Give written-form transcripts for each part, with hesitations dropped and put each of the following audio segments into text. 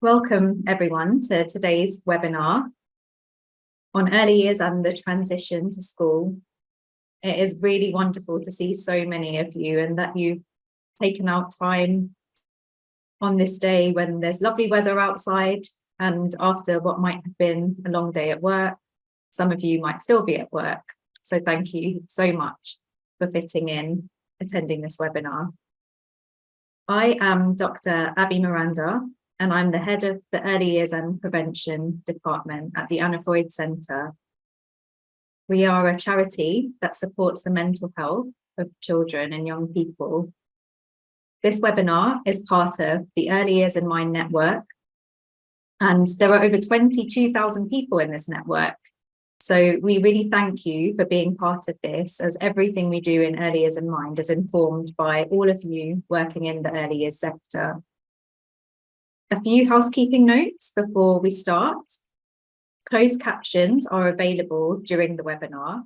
Welcome everyone to today's webinar on early years and the transition to school. It is really wonderful to see so many of you and that you've taken out time on this day when there's lovely weather outside and after what might have been a long day at work. Some of you might still be at work. So thank you so much for fitting in attending this webinar. I am Dr. Abby Miranda, and I'm the head of the Early Years and Prevention Department at the Anna Freud Centre. We are a charity that supports the mental health of children and young people. This webinar is part of the Early Years in Mind network, and there are over 22,000 people in this network. So we really thank you for being part of this, as everything we do in Early Years in Mind is informed by all of you working in the early years sector. A few housekeeping notes before we start. Closed captions are available during the webinar.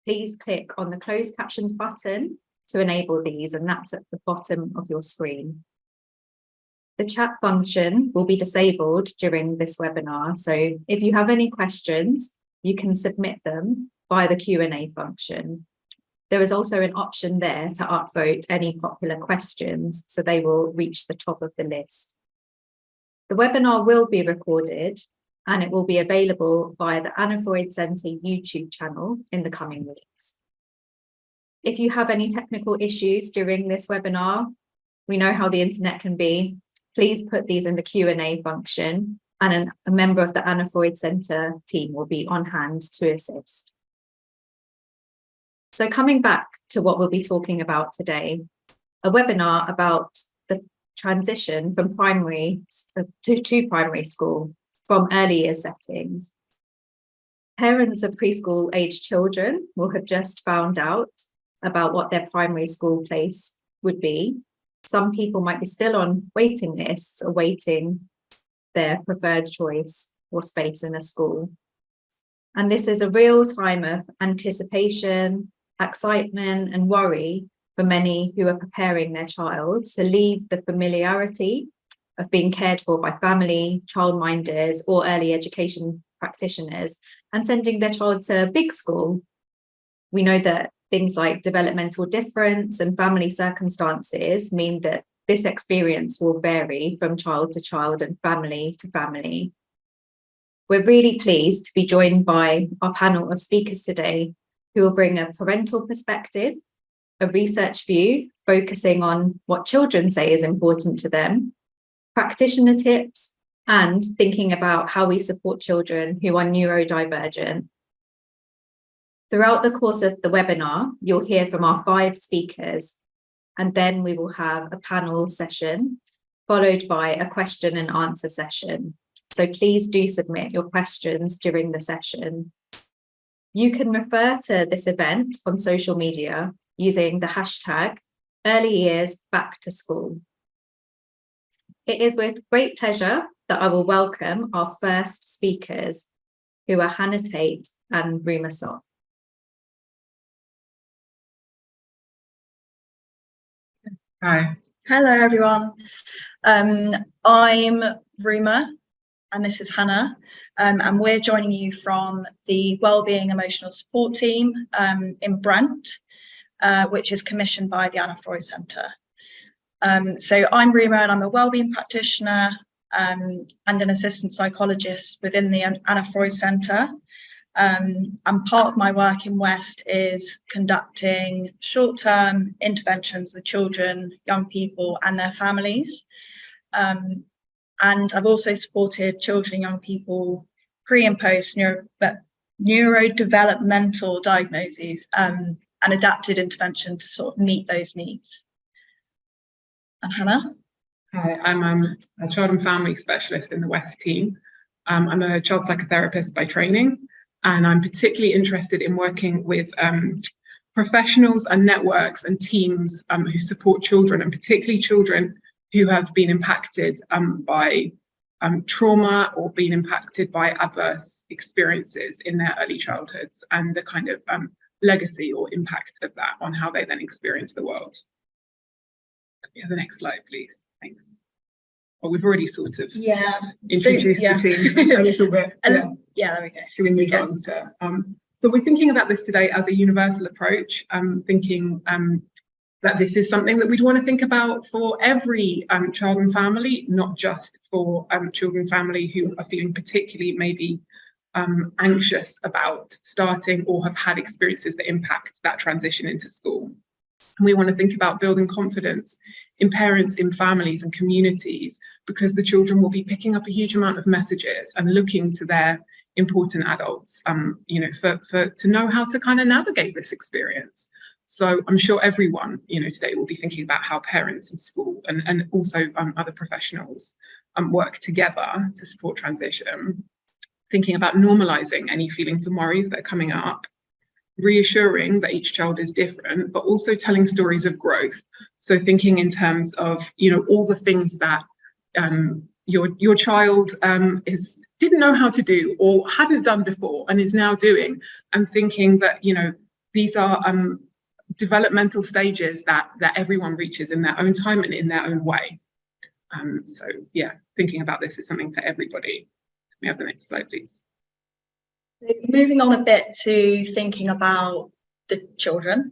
Please click on the closed captions button to enable these, and that's at the bottom of your screen. The chat function will be disabled during this webinar, so if you have any questions, you can submit them via the Q&A function. There is also an option there to upvote any popular questions, so they will reach the top of the list. The webinar will be recorded and it will be available via the Anna Freud Centre YouTube channel in the coming weeks. If you have any technical issues during this webinar, we know how the internet can be. Please put these in the Q&A function and a member of the Anna Freud Centre team will be on hand to assist. So coming back to what we'll be talking about today, a webinar about the transition from primary to primary school from early years settings. Parents of preschool aged children will have just found out about what their primary school place would be. Some people might be still on waiting lists, awaiting their preferred choice or space in a school. And this is a real time of anticipation, excitement, and worry for many who are preparing their child to leave the familiarity of being cared for by family, childminders, or early education practitioners and sending their child to big school. We know that things like developmental difference and family circumstances mean that this experience will vary from child to child and family to family. We're really pleased to be joined by our panel of speakers today who will bring a parental perspective, a research view focusing on what children say is important to them, practitioner tips, and thinking about how we support children who are neurodivergent. Throughout the course of the webinar, you'll hear from our 5 speakers, and then we will have a panel session followed by a question and answer session. So please do submit your questions during the session. You can refer to this event on social media using the hashtag #EarlyYearsBackToSchool. It is with great pleasure that I will welcome our first speakers, who are Hannah Tate and Ruma Sok. Hi. Hello, everyone. I'm Ruma, and this is Hannah, and we're joining you from the Wellbeing Emotional Support Team in Brent, which is commissioned by the Anna Freud Centre. So I'm Ruma, and I'm a wellbeing practitioner and an assistant psychologist within the Anna Freud Centre. And part of my work in West is conducting short-term interventions with children, young people and their families. And I've also supported children and young people pre and post neurodevelopmental diagnoses and adapted intervention to sort of meet those needs. And Hannah? Hi, I'm a child and family specialist in the West team. I'm a child psychotherapist by training, and I'm particularly interested in working with professionals and networks and teams who support children, and particularly children who have been impacted by trauma or been impacted by adverse experiences in their early childhoods, and the kind of legacy or impact of that on how they then experience the world. Yeah, the next slide, please. Thanks. Well, we've already sort of introduced the team a little bit. There we go. Should we move on to, so we're thinking about this today as a universal approach, thinking that this is something that we'd want to think about for every child and family, not just for children and family who are feeling particularly maybe anxious about starting or have had experiences that impact that transition into school. And we want to think about building confidence in parents, in families and communities, because the children will be picking up a huge amount of messages and looking to their important adults, you know, to know how to kind of navigate this experience. So I'm sure everyone, you know, today will be thinking about how parents and school and also other professionals work together to support transition, thinking about normalizing any feelings and worries that are coming up, reassuring that each child is different, but also telling stories of growth. So thinking in terms of, you know, all the things that your child didn't know how to do or hadn't done before and is now doing, and thinking that, you know, these are developmental stages that everyone reaches in their own time and in their own way. So yeah, thinking about this is something for everybody. Can we have the next slide, please? Moving on a bit to thinking about the children.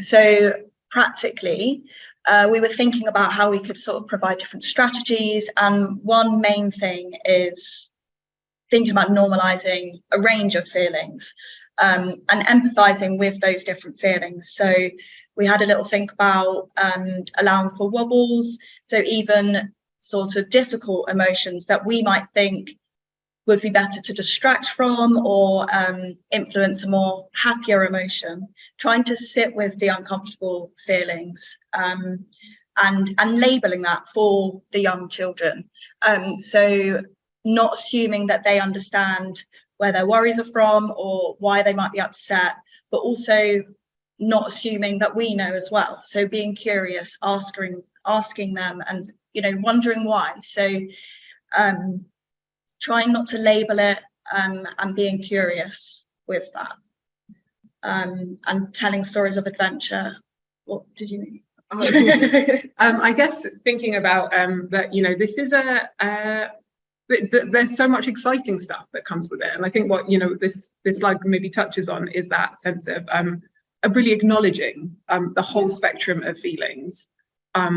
So practically, we were thinking about how we could sort of provide different strategies. And one main thing is thinking about normalizing a range of feelings and empathizing with those different feelings. So we had a little think about allowing for wobbles. So even sort of difficult emotions that we might think would be better to distract from or influence a more happier emotion, trying to sit with the uncomfortable feelings and labeling that for the young children. So not assuming that they understand where their worries are from or why they might be upset, but also not assuming that we know as well. So being curious, asking them and, you know, wondering why. So trying not to label it and being curious with that, and telling stories of adventure. What did you mean? I guess thinking about that, you know, this is there's so much exciting stuff that comes with it, and I think what, you know, this slide maybe touches on is that sense of really acknowledging the whole spectrum of feelings, but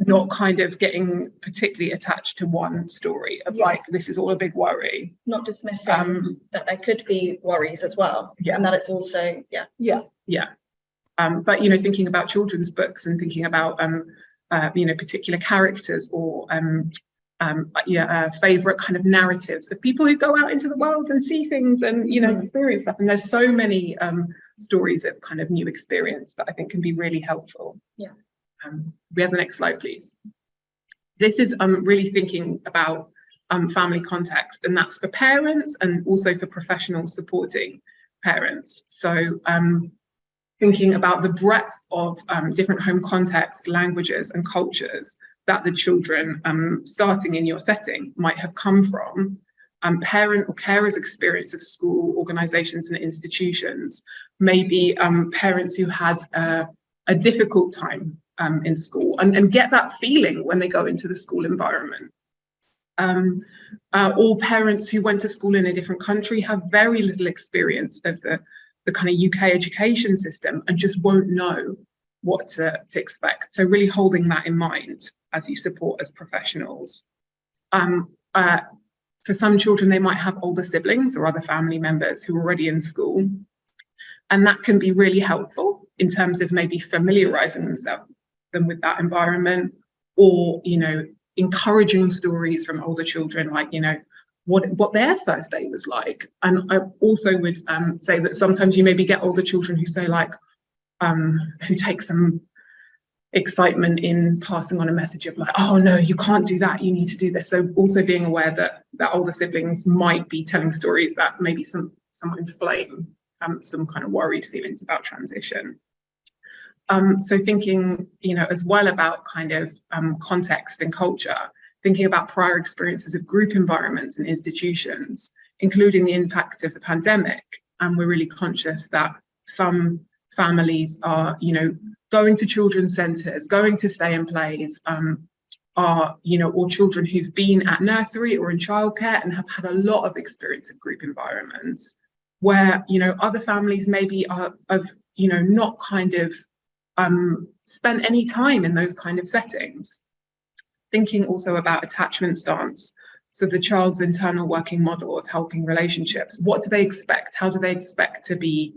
not kind of getting particularly attached to one story of like, this is all a big worry. Not dismissing that there could be worries as well, and that it's also, but, you know, thinking about children's books and thinking about, you know, particular characters or favorite kind of narratives of people who go out into the world and see things and, you know, experience stuff. And there's so many stories of kind of new experience that I think can be really helpful. We have the next slide, please. This is really thinking about family context, and that's for parents and also for professionals supporting parents. So thinking about the breadth of different home contexts, languages and cultures that the children starting in your setting might have come from. Parent or carers' experience of school, organisations and institutions, maybe parents who had a difficult time in school and get that feeling when they go into the school environment. Or parents who went to school in a different country have very little experience of the kind of UK education system and just won't know what to expect. So really holding that in mind as you support as professionals. For some children, they might have older siblings or other family members who are already in school. And that can be really helpful in terms of maybe familiarising them with that environment, or, you know, encouraging stories from older children, like, you know, what their first day was like. And I also would say that sometimes you maybe get older children who say, like, who take some excitement in passing on a message of like, oh no, you can't do that, you need to do this. So also being aware that older siblings might be telling stories that maybe some inflame some kind of worried feelings about transition. So thinking, you know, as well about kind of context and culture, thinking about prior experiences of group environments and institutions, including the impact of the pandemic. And we're really conscious that some families are, you know, going to children's centres, going to stay and plays, are, you know, or children who've been at nursery or in childcare and have had a lot of experience of group environments, where, you know, other families maybe have, you know, not kind of spent any time in those kind of settings. Thinking also about attachment stance. So the child's internal working model of helping relationships. What do they expect? How do they expect to be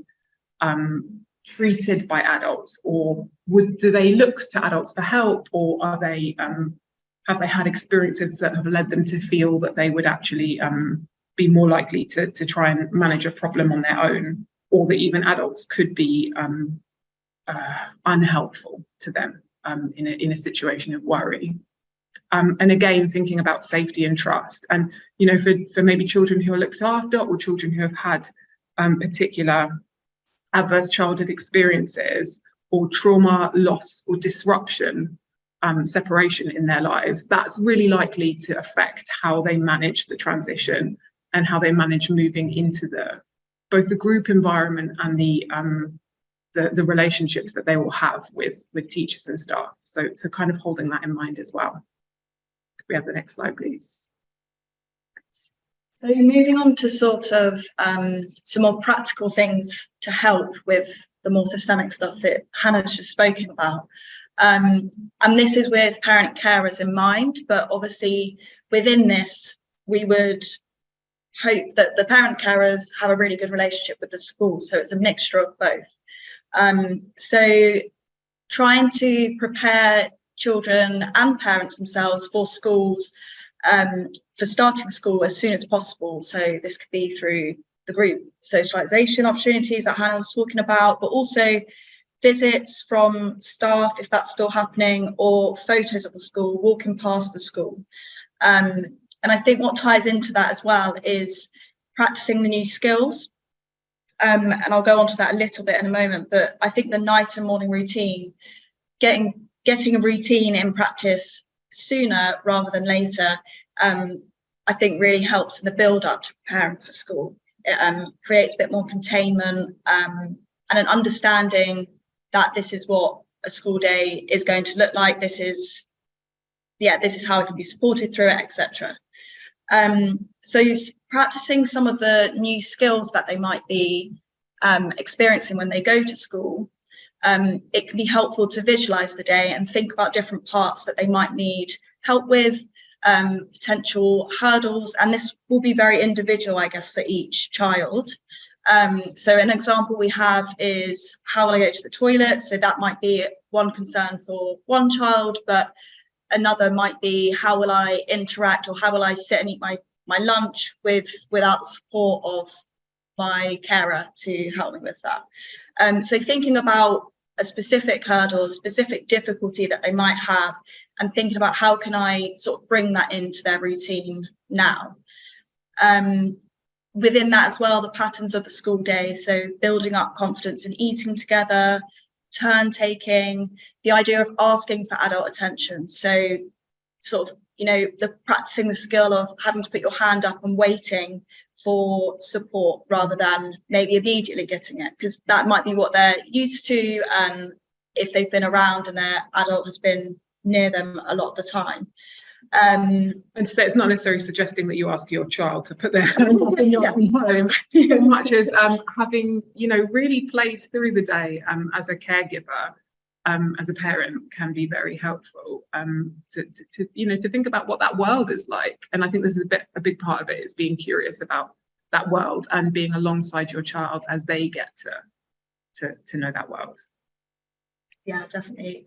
treated by adults? Or do they look to adults for help? Or are they have they had experiences that have led them to feel that they would actually be more likely to try and manage a problem on their own, or that even adults could be unhelpful to them in a situation of worry? And again, thinking about safety and trust, and, you know, for maybe children who are looked after, or children who have had particular adverse childhood experiences, or trauma, loss, or disruption, separation in their lives, that's really likely to affect how they manage the transition and how they manage moving into both the group environment and the relationships that they will have with teachers and staff. So kind of holding that in mind as well. Could we have the next slide, please? So moving on to sort of some more practical things to help with the more systemic stuff that Hannah's just spoken about. And this is with parent carers in mind, but obviously within this, we would hope that the parent carers have a really good relationship with the school. So it's a mixture of both. So trying to prepare children and parents themselves for schools, for starting school as soon as possible. So this could be through the group socialisation opportunities that Hannah was talking about, but also visits from staff, if that's still happening, or photos of the school, walking past the school. And I think what ties into that as well is practicing the new skills. And I'll go on to that a little bit in a moment, but I think the night and morning routine, getting a routine in practice sooner rather than later, I think really helps in the build up to preparing for school. It creates a bit more containment and an understanding that this is what a school day is going to look like. This is how it can be supported through it, etc. So practicing some of the new skills that they might be experiencing when they go to school, it can be helpful to visualize the day and think about different parts that they might need help with, potential hurdles, and this will be very individual, I guess, for each child. So an example we have is, how will I go to the toilet? So that might be one concern for one child, but another might be, how will I interact, or how will I sit and eat my lunch without the support of my carer to help me with that. So thinking about a specific hurdle, a specific difficulty that they might have, and thinking about how can I sort of bring that into their routine now. Within that as well, the patterns of the school day, so building up confidence in eating together, turn taking, the idea of asking for adult attention. So sort of, the practicing the skill of having to put your hand up and waiting for support rather than maybe immediately getting it, because that might be what they're used to, and if they've been around and their adult has been near them a lot of the time. And so it's not necessarily suggesting that you ask your child to put their hand up in your home, as much as having, really played through the day as a caregiver, as a parent, can be very helpful to think about what that world is like. And I think this is a big part of it, is being curious about that world and being alongside your child as they get to know that world. Yeah, definitely.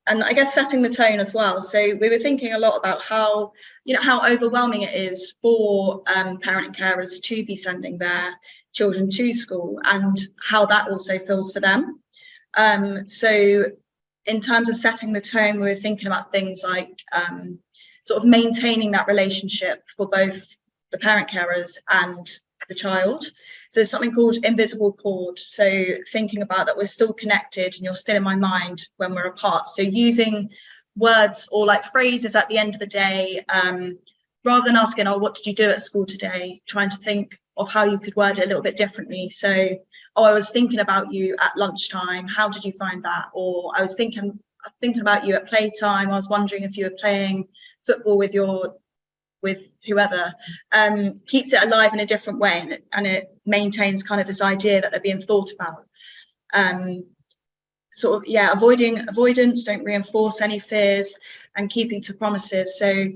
And I guess setting the tone as well. So we were thinking a lot about how overwhelming it is for parent and carers to be sending their children to school, and how that also feels for them. So in terms of setting the tone, we were thinking about things like sort of maintaining that relationship for both the parent carers and the child. So there's something called invisible cord. So thinking about that we're still connected and you're still in my mind when we're apart. So using words or like phrases at the end of the day, rather than asking, what did you do at school today? Trying to think of how you could word it a little bit differently. So oh, I was thinking about you at lunchtime, how did you find that? Or I was thinking about you at playtime, I was wondering if you were playing football with whoever. Keeps it alive in a different way, and it maintains kind of this idea that they're being thought about. Sort of, yeah, avoidance, don't reinforce any fears, and keeping to promises. So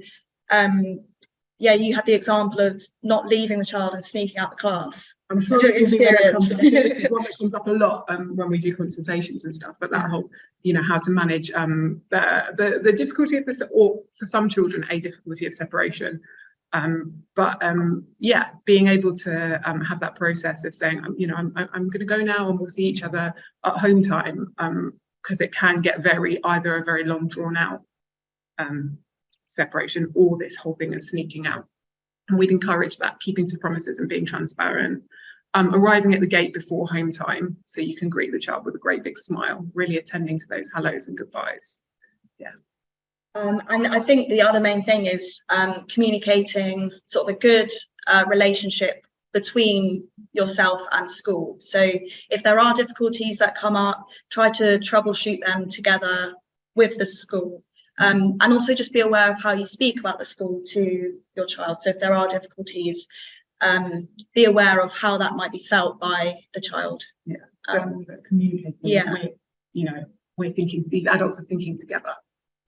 yeah, you had the example of not leaving the child and sneaking out the class. I'm sure this is one that comes up a lot when we do consultations and stuff, but that whole, you know, how to manage the difficulty of this, or for some children, a difficulty of separation. Yeah, being able to have that process of saying, you know, I'm going to go now and we'll see each other at home time, because it can get either a very long drawn out separation, or this whole thing of sneaking out. And we'd encourage that, keeping to promises and being transparent. Arriving at the gate before home time, so you can greet the child with a great big smile, really attending to those hellos and goodbyes. Yeah. And I think the other main thing is communicating sort of a good relationship between yourself and school. So if there are difficulties that come up, try to troubleshoot them together with the school. And also just be aware of how you speak about the school to your child. So if there are difficulties, be aware of how that might be felt by the child. Yeah, communicating. Yeah, we're thinking, these adults are thinking together,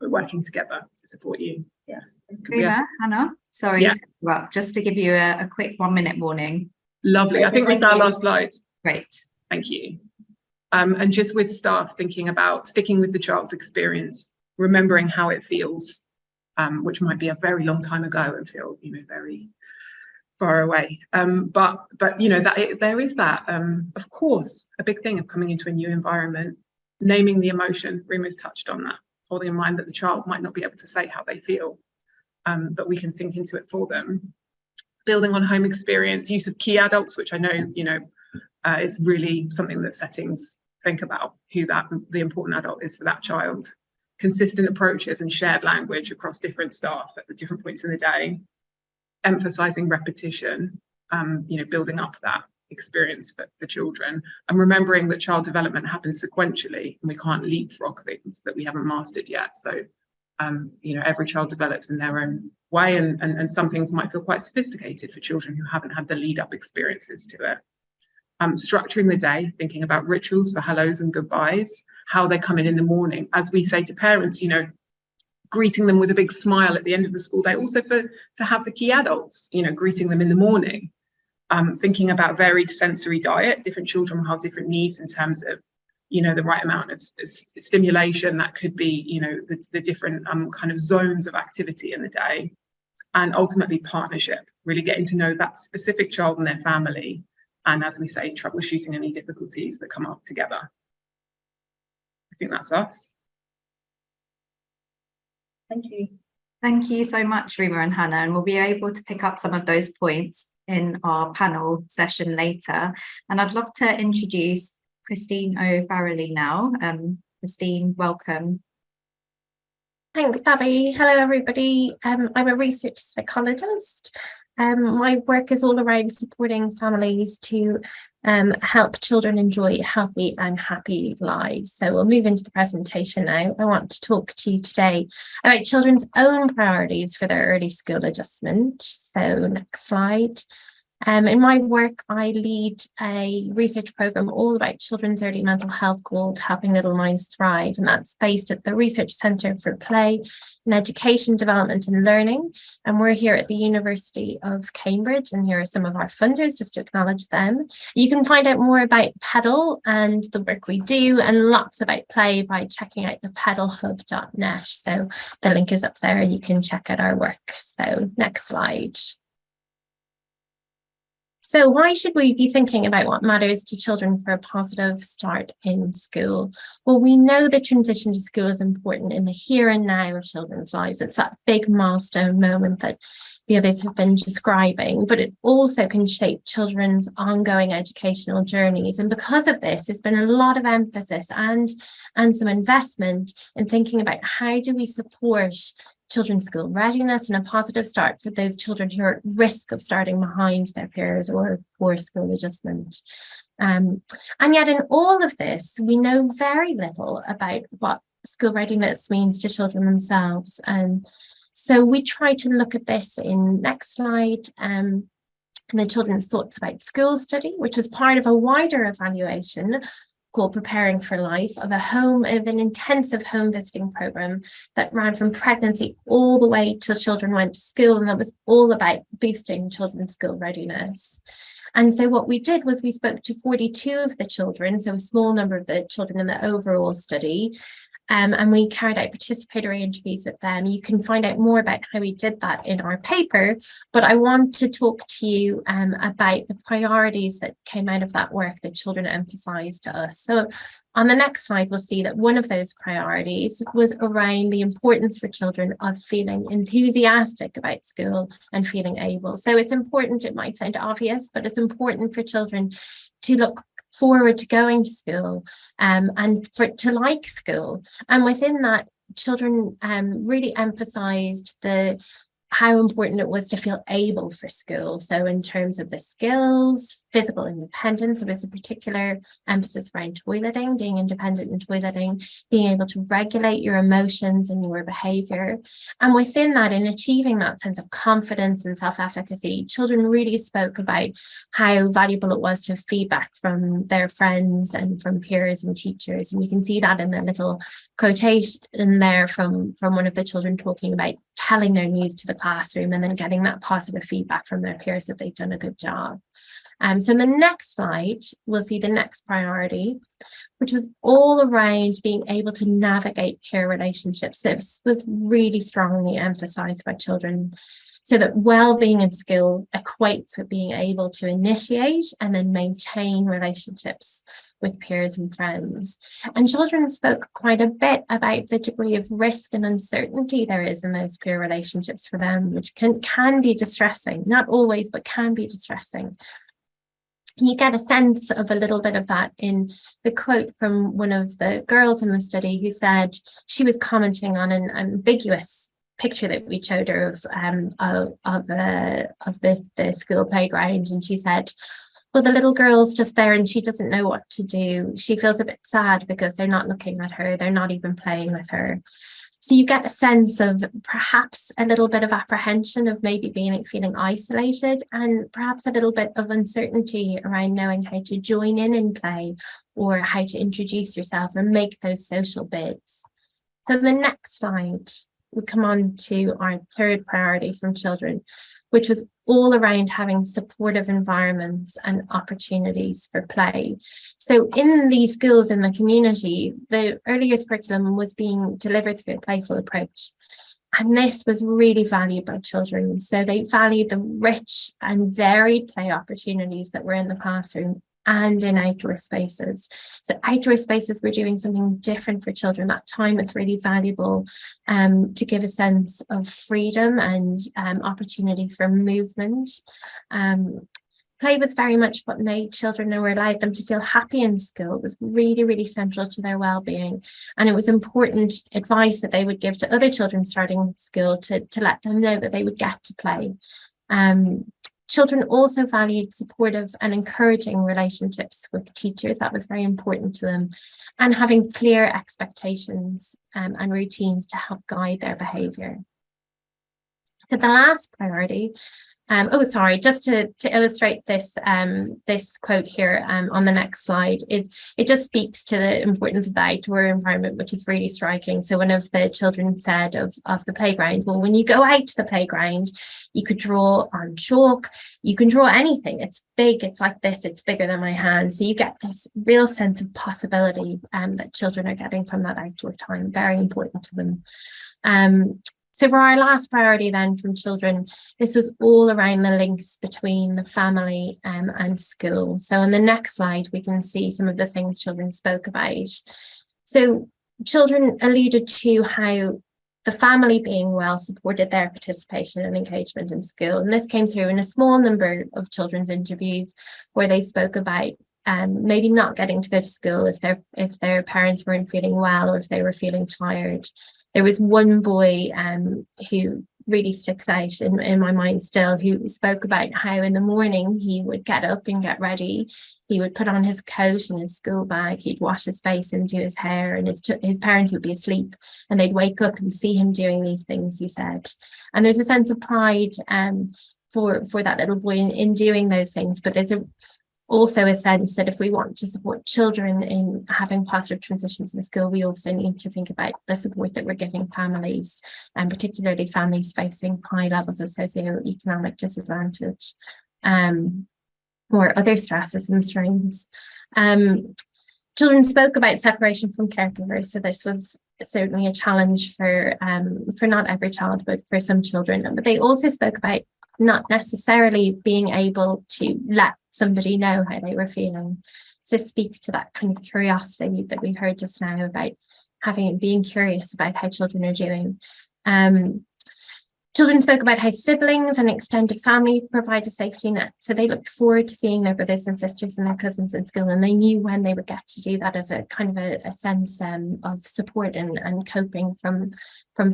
we're working together to support you. Yeah. Hannah, sorry to interrupt, just to give you a quick 1 minute warning. Lovely. I think we've got our last slide. Great. Thank you. And just with staff thinking about sticking with the child's experience, remembering how it feels, which might be a very long time ago and feel, you know, very far away. But you know, there is that, of course, a big thing of coming into a new environment, naming the emotion. Ruma's touched on that, holding in mind that the child might not be able to say how they feel, but we can think into it for them. Building on home experience, use of key adults, which I know, you know, is really something that settings think about, who the important adult is for that child. Consistent approaches and shared language across different staff at the different points in the day, emphasizing repetition, you know, building up that experience for children, and remembering that child development happens sequentially and we can't leapfrog things that we haven't mastered yet. So you know, every child develops in their own way, and some things might feel quite sophisticated for children who haven't had the lead up experiences to it. Structuring the day, thinking about rituals for hellos and goodbyes, how they come in the morning. As we say to parents, you know, greeting them with a big smile at the end of the school day, also to have the key adults, you know, greeting them in the morning. Thinking about varied sensory diet. Different children will have different needs in terms of, you know, the right amount of stimulation. That could be, you know, the different kind of zones of activity in the day. And ultimately partnership, really getting to know that specific child and their family. And as we say, troubleshooting any difficulties that come up together. I think that's us. Thank you. Thank you so much, Ruma and Hannah, and we'll be able to pick up some of those points in our panel session later. And I'd love to introduce Christine O'Farrelly now. Christine, welcome. Thanks, Abby. Hello, everybody. I'm a research psychologist. My work is all around supporting families to help children enjoy healthy and happy lives. So we'll move into the presentation now. I want to talk to you today about children's own priorities for their early school adjustment. So next slide. In my work, I lead a research programme all about children's early mental health called Helping Little Minds Thrive, and that's based at the Research Centre for Play and Education, Development and Learning. And we're here at the University of Cambridge, and here are some of our funders, just to acknowledge them. You can find out more about Pedal and the work we do, and lots about play by checking out the pedalhub.net. So the link is up there, you can check out our work. So next slide. So why should we be thinking about what matters to children for a positive start in school? Well, we know that transition to school is important in the here and now of children's lives. It's that big milestone moment that the others have been describing, but it also can shape children's ongoing educational journeys. And because of this, there's been a lot of emphasis and some investment in thinking about how do we support children's school readiness and a positive start for those children who are at risk of starting behind their peers or poor school adjustment. And yet in all of this, we know very little about what school readiness means to children themselves. So we try to look at this in next slide, and the children's thoughts about school study, which was part of a wider evaluation called Preparing for Life, of an intensive home visiting program that ran from pregnancy all the way till children went to school, and that was all about boosting children's school readiness. And so what we did was we spoke to 42 of the children, so a small number of the children in the overall study, and we carried out participatory interviews with them. You can find out more about how we did that in our paper, but I want to talk to you about the priorities that came out of that work that children emphasised to us. So on the next slide, we'll see that one of those priorities was around the importance for children of feeling enthusiastic about school and feeling able. So it's important, it might sound obvious, but it's important for children to look forward to going to school and to like school. And within that, children really emphasised how important it was to feel able for school. So in terms of the skills, physical independence, there was a particular emphasis around toileting, being independent in toileting, being able to regulate your emotions and your behaviour. And within that, in achieving that sense of confidence and self-efficacy, children really spoke about how valuable it was to have feedback from their friends and from peers and teachers. And you can see that in the little quotation there from one of the children talking about telling their news to the classroom and then getting that positive feedback from their peers that they've done a good job. So in the next slide, we'll see the next priority, which was all around being able to navigate peer relationships. This was really strongly emphasised by children, so that well-being in school equates with being able to initiate and then maintain relationships with peers and friends. And children spoke quite a bit about the degree of risk and uncertainty there is in those peer relationships for them, which can be distressing, not always, but can be distressing. You get a sense of a little bit of that in the quote from one of the girls in the study who said she was commenting on an ambiguous picture that we showed her of the school playground, and she said, well, the little girl's just there and she doesn't know what to do. She feels a bit sad because they're not looking at her, they're not even playing with her. So you get a sense of perhaps a little bit of apprehension of maybe feeling isolated, and perhaps a little bit of uncertainty around knowing how to join in play or how to introduce yourself or make those social bids. So the next slide, we come on to our third priority from children, which was all around having supportive environments and opportunities for play. So in these schools in the community, the early years curriculum was being delivered through a playful approach. And this was really valued by children. So they valued the rich and varied play opportunities that were in the classroom and in outdoor spaces. So outdoor spaces were doing something different for children. That time is really valuable to give a sense of freedom and opportunity for movement. Play was very much what made children or allowed them to feel happy in school. It was really, really central to their well-being. And it was important advice that they would give to other children starting school to let them know that they would get to play. Children also valued supportive and encouraging relationships with teachers. That was very important to them, and having clear expectations and routines to help guide their behaviour. So the last priority, just to illustrate this this quote here on the next slide, it just speaks to the importance of the outdoor environment, which is really striking. So one of the children said of the playground, well, when you go out to the playground, you could draw on chalk, you can draw anything. It's big, it's like this, it's bigger than my hand. So you get this real sense of possibility that children are getting from that outdoor time, very important to them. So for our last priority then from children, this was all around the links between the family and school. So on the next slide, we can see some of the things children spoke about. So children alluded to how the family being well supported their participation and engagement in school. And this came through in a small number of children's interviews where they spoke about maybe not getting to go to school if their parents weren't feeling well or if they were feeling tired. There was one boy who really sticks out in my mind still, who spoke about how in the morning he would get up and get ready. He would put on his coat and his school bag, he'd wash his face and do his hair, and his parents would be asleep and they'd wake up and see him doing these things, he said. And there's a sense of pride for that little boy in doing those things, but there's also a sense that if we want to support children in having positive transitions in school, we also need to think about the support that we're giving families, and particularly families facing high levels of socioeconomic disadvantage or other stresses and strains. Children spoke about separation from caregivers, so this was certainly a challenge for not every child, but for some children. But they also spoke about not necessarily being able to let somebody know how they were feeling. So it speaks to that kind of curiosity that we heard just now about being curious about how children are doing. Children spoke about how siblings and extended family provide a safety net. So they looked forward to seeing their brothers and sisters and their cousins in school, and they knew when they would get to do that as a kind of a sense of support and coping from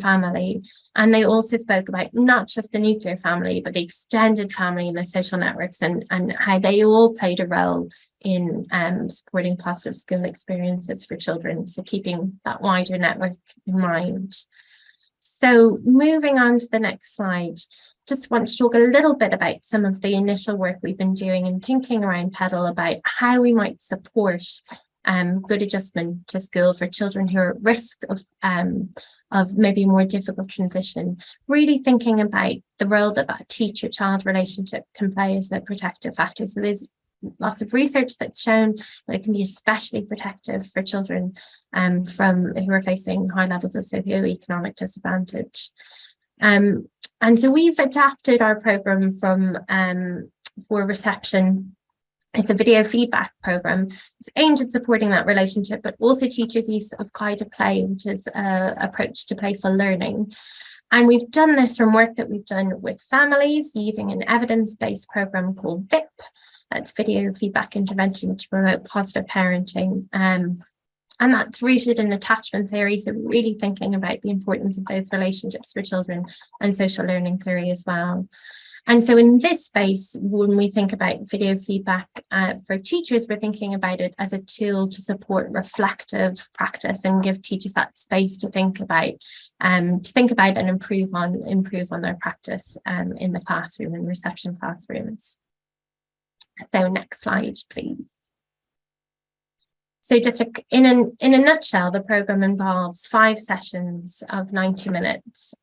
family. And they also spoke about not just the nuclear family, but the extended family and the social networks, and how they all played a role in supporting positive school experiences for children. So keeping that wider network in mind. So moving on to the next slide, just want to talk a little bit about some of the initial work we've been doing and thinking around PEDAL about how we might support good adjustment to school for children who are at risk of maybe a more difficult transition, really thinking about the role that teacher-child relationship can play as a protective factor. So there's lots of research that's shown that it can be especially protective for children who are facing high levels of socioeconomic disadvantage. And so we've adapted our programme for reception. It's a video feedback programme. It's aimed at supporting that relationship, but also teachers' use of guided play, which is an approach to playful learning. And we've done this from work that we've done with families using an evidence-based programme called VIP. That's video feedback intervention to promote positive parenting. And that's rooted in attachment theory, so really thinking about the importance of those relationships for children, and social learning theory as well. And so in this space, when we think about video feedback for teachers, we're thinking about it as a tool to support reflective practice and give teachers that space to think about and improve on their practice in the classroom and reception classrooms. So next slide, please. So just in a nutshell, the programme involves 5 sessions of 90 minutes.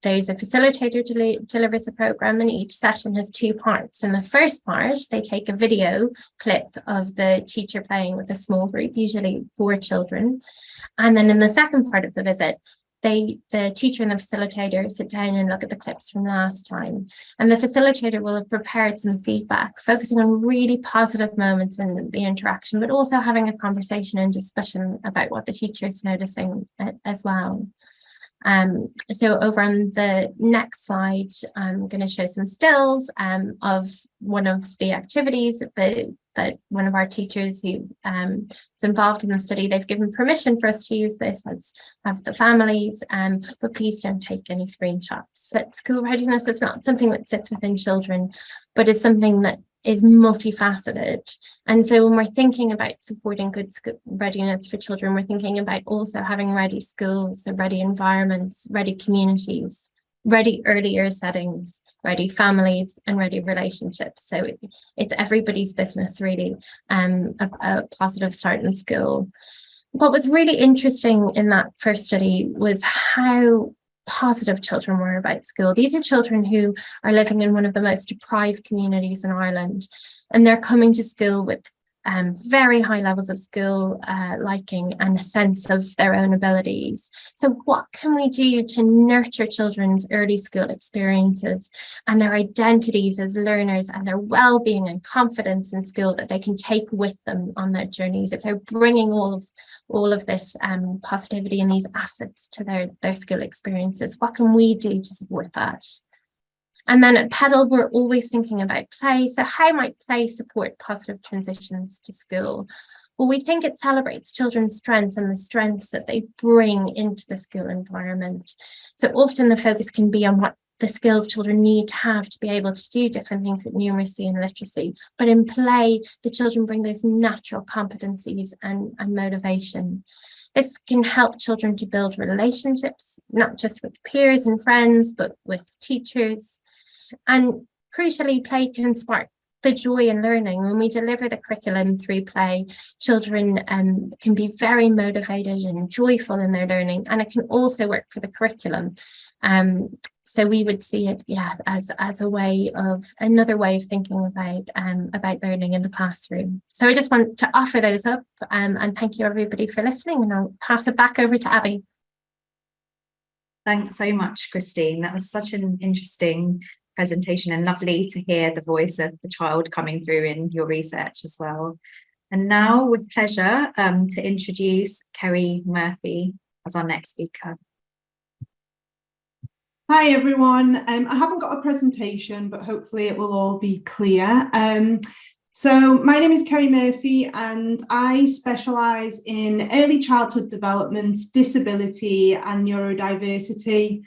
There's a facilitator delivers a programme, and each session has 2 parts. In the first part, they take a video clip of the teacher playing with a small group, usually 4 children. And then in the second part of the visit, the teacher and the facilitator sit down and look at the clips from last time. And the facilitator will have prepared some feedback, focusing on really positive moments in the interaction, but also having a conversation and discussion about what the teacher is noticing as well. So over on the next slide, I'm going to show some stills of one of the activities that one of our teachers who is involved in the study, they've given permission for us to use this as have the families, but please don't take any screenshots. But school readiness is not something that sits within children, but is something that is multifaceted. And so when we're thinking about supporting good readiness for children, we're thinking about also having ready schools, so ready environments, ready communities, ready earlier settings, ready families, and ready relationships. So it's everybody's business, really, a positive start in school. What was really interesting in that first study was how positive children were about school. These are children who are living in one of the most deprived communities in Ireland, and they're coming to school with very high levels of skill liking and a sense of their own abilities. So what can we do to nurture children's early school experiences and their identities as learners and their well-being and confidence in school that they can take with them on their journeys if they're bringing all of this positivity and these assets to their school experiences? What can we do to support that? And then at PEDAL, we're always thinking about play. So how might play support positive transitions to school? But we think it celebrates children's strengths and the strengths that they bring into the school environment. So often the focus can be on what the skills children need to have to be able to do different things with numeracy and literacy. But in play, the children bring those natural competencies and motivation. This can help children to build relationships, not just with peers and friends, but with teachers. And crucially, play can spark the joy in learning. When we deliver the curriculum through play, children can be very motivated and joyful in their learning, and it can also work for the curriculum. So we would see it, as another way of thinking about learning in the classroom. So I just want to offer those up, and thank you everybody for listening, and I'll pass it back over to Abby. Thanks so much, Christine. That was such an interesting presentation, and lovely to hear the voice of the child coming through in your research as well. And now, with pleasure, to introduce Kerry Murphy as our next speaker. Hi everyone, I haven't got a presentation, but hopefully it will all be clear. So my name is Kerry Murphy and I specialise in early childhood development, disability and neurodiversity.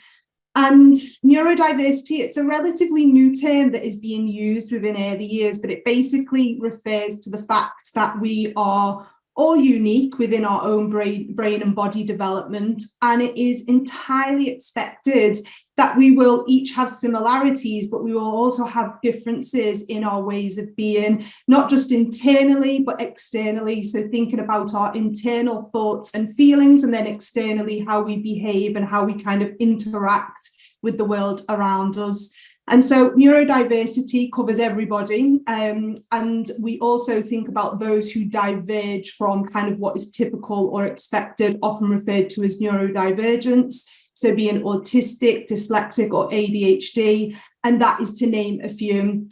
And neurodiversity, it's a relatively new term that is being used within early years, but it basically refers to the fact that we are all unique within our own brain and body development, and it is entirely expected that we will each have similarities, but we will also have differences in our ways of being, not just internally, but externally. So thinking about our internal thoughts and feelings, and then externally how we behave and how we kind of interact with the world around us. And so neurodiversity covers everybody, and we also think about those who diverge from kind of what is typical or expected, often referred to as neurodivergence, so being autistic, dyslexic or ADHD, and that is to name a few.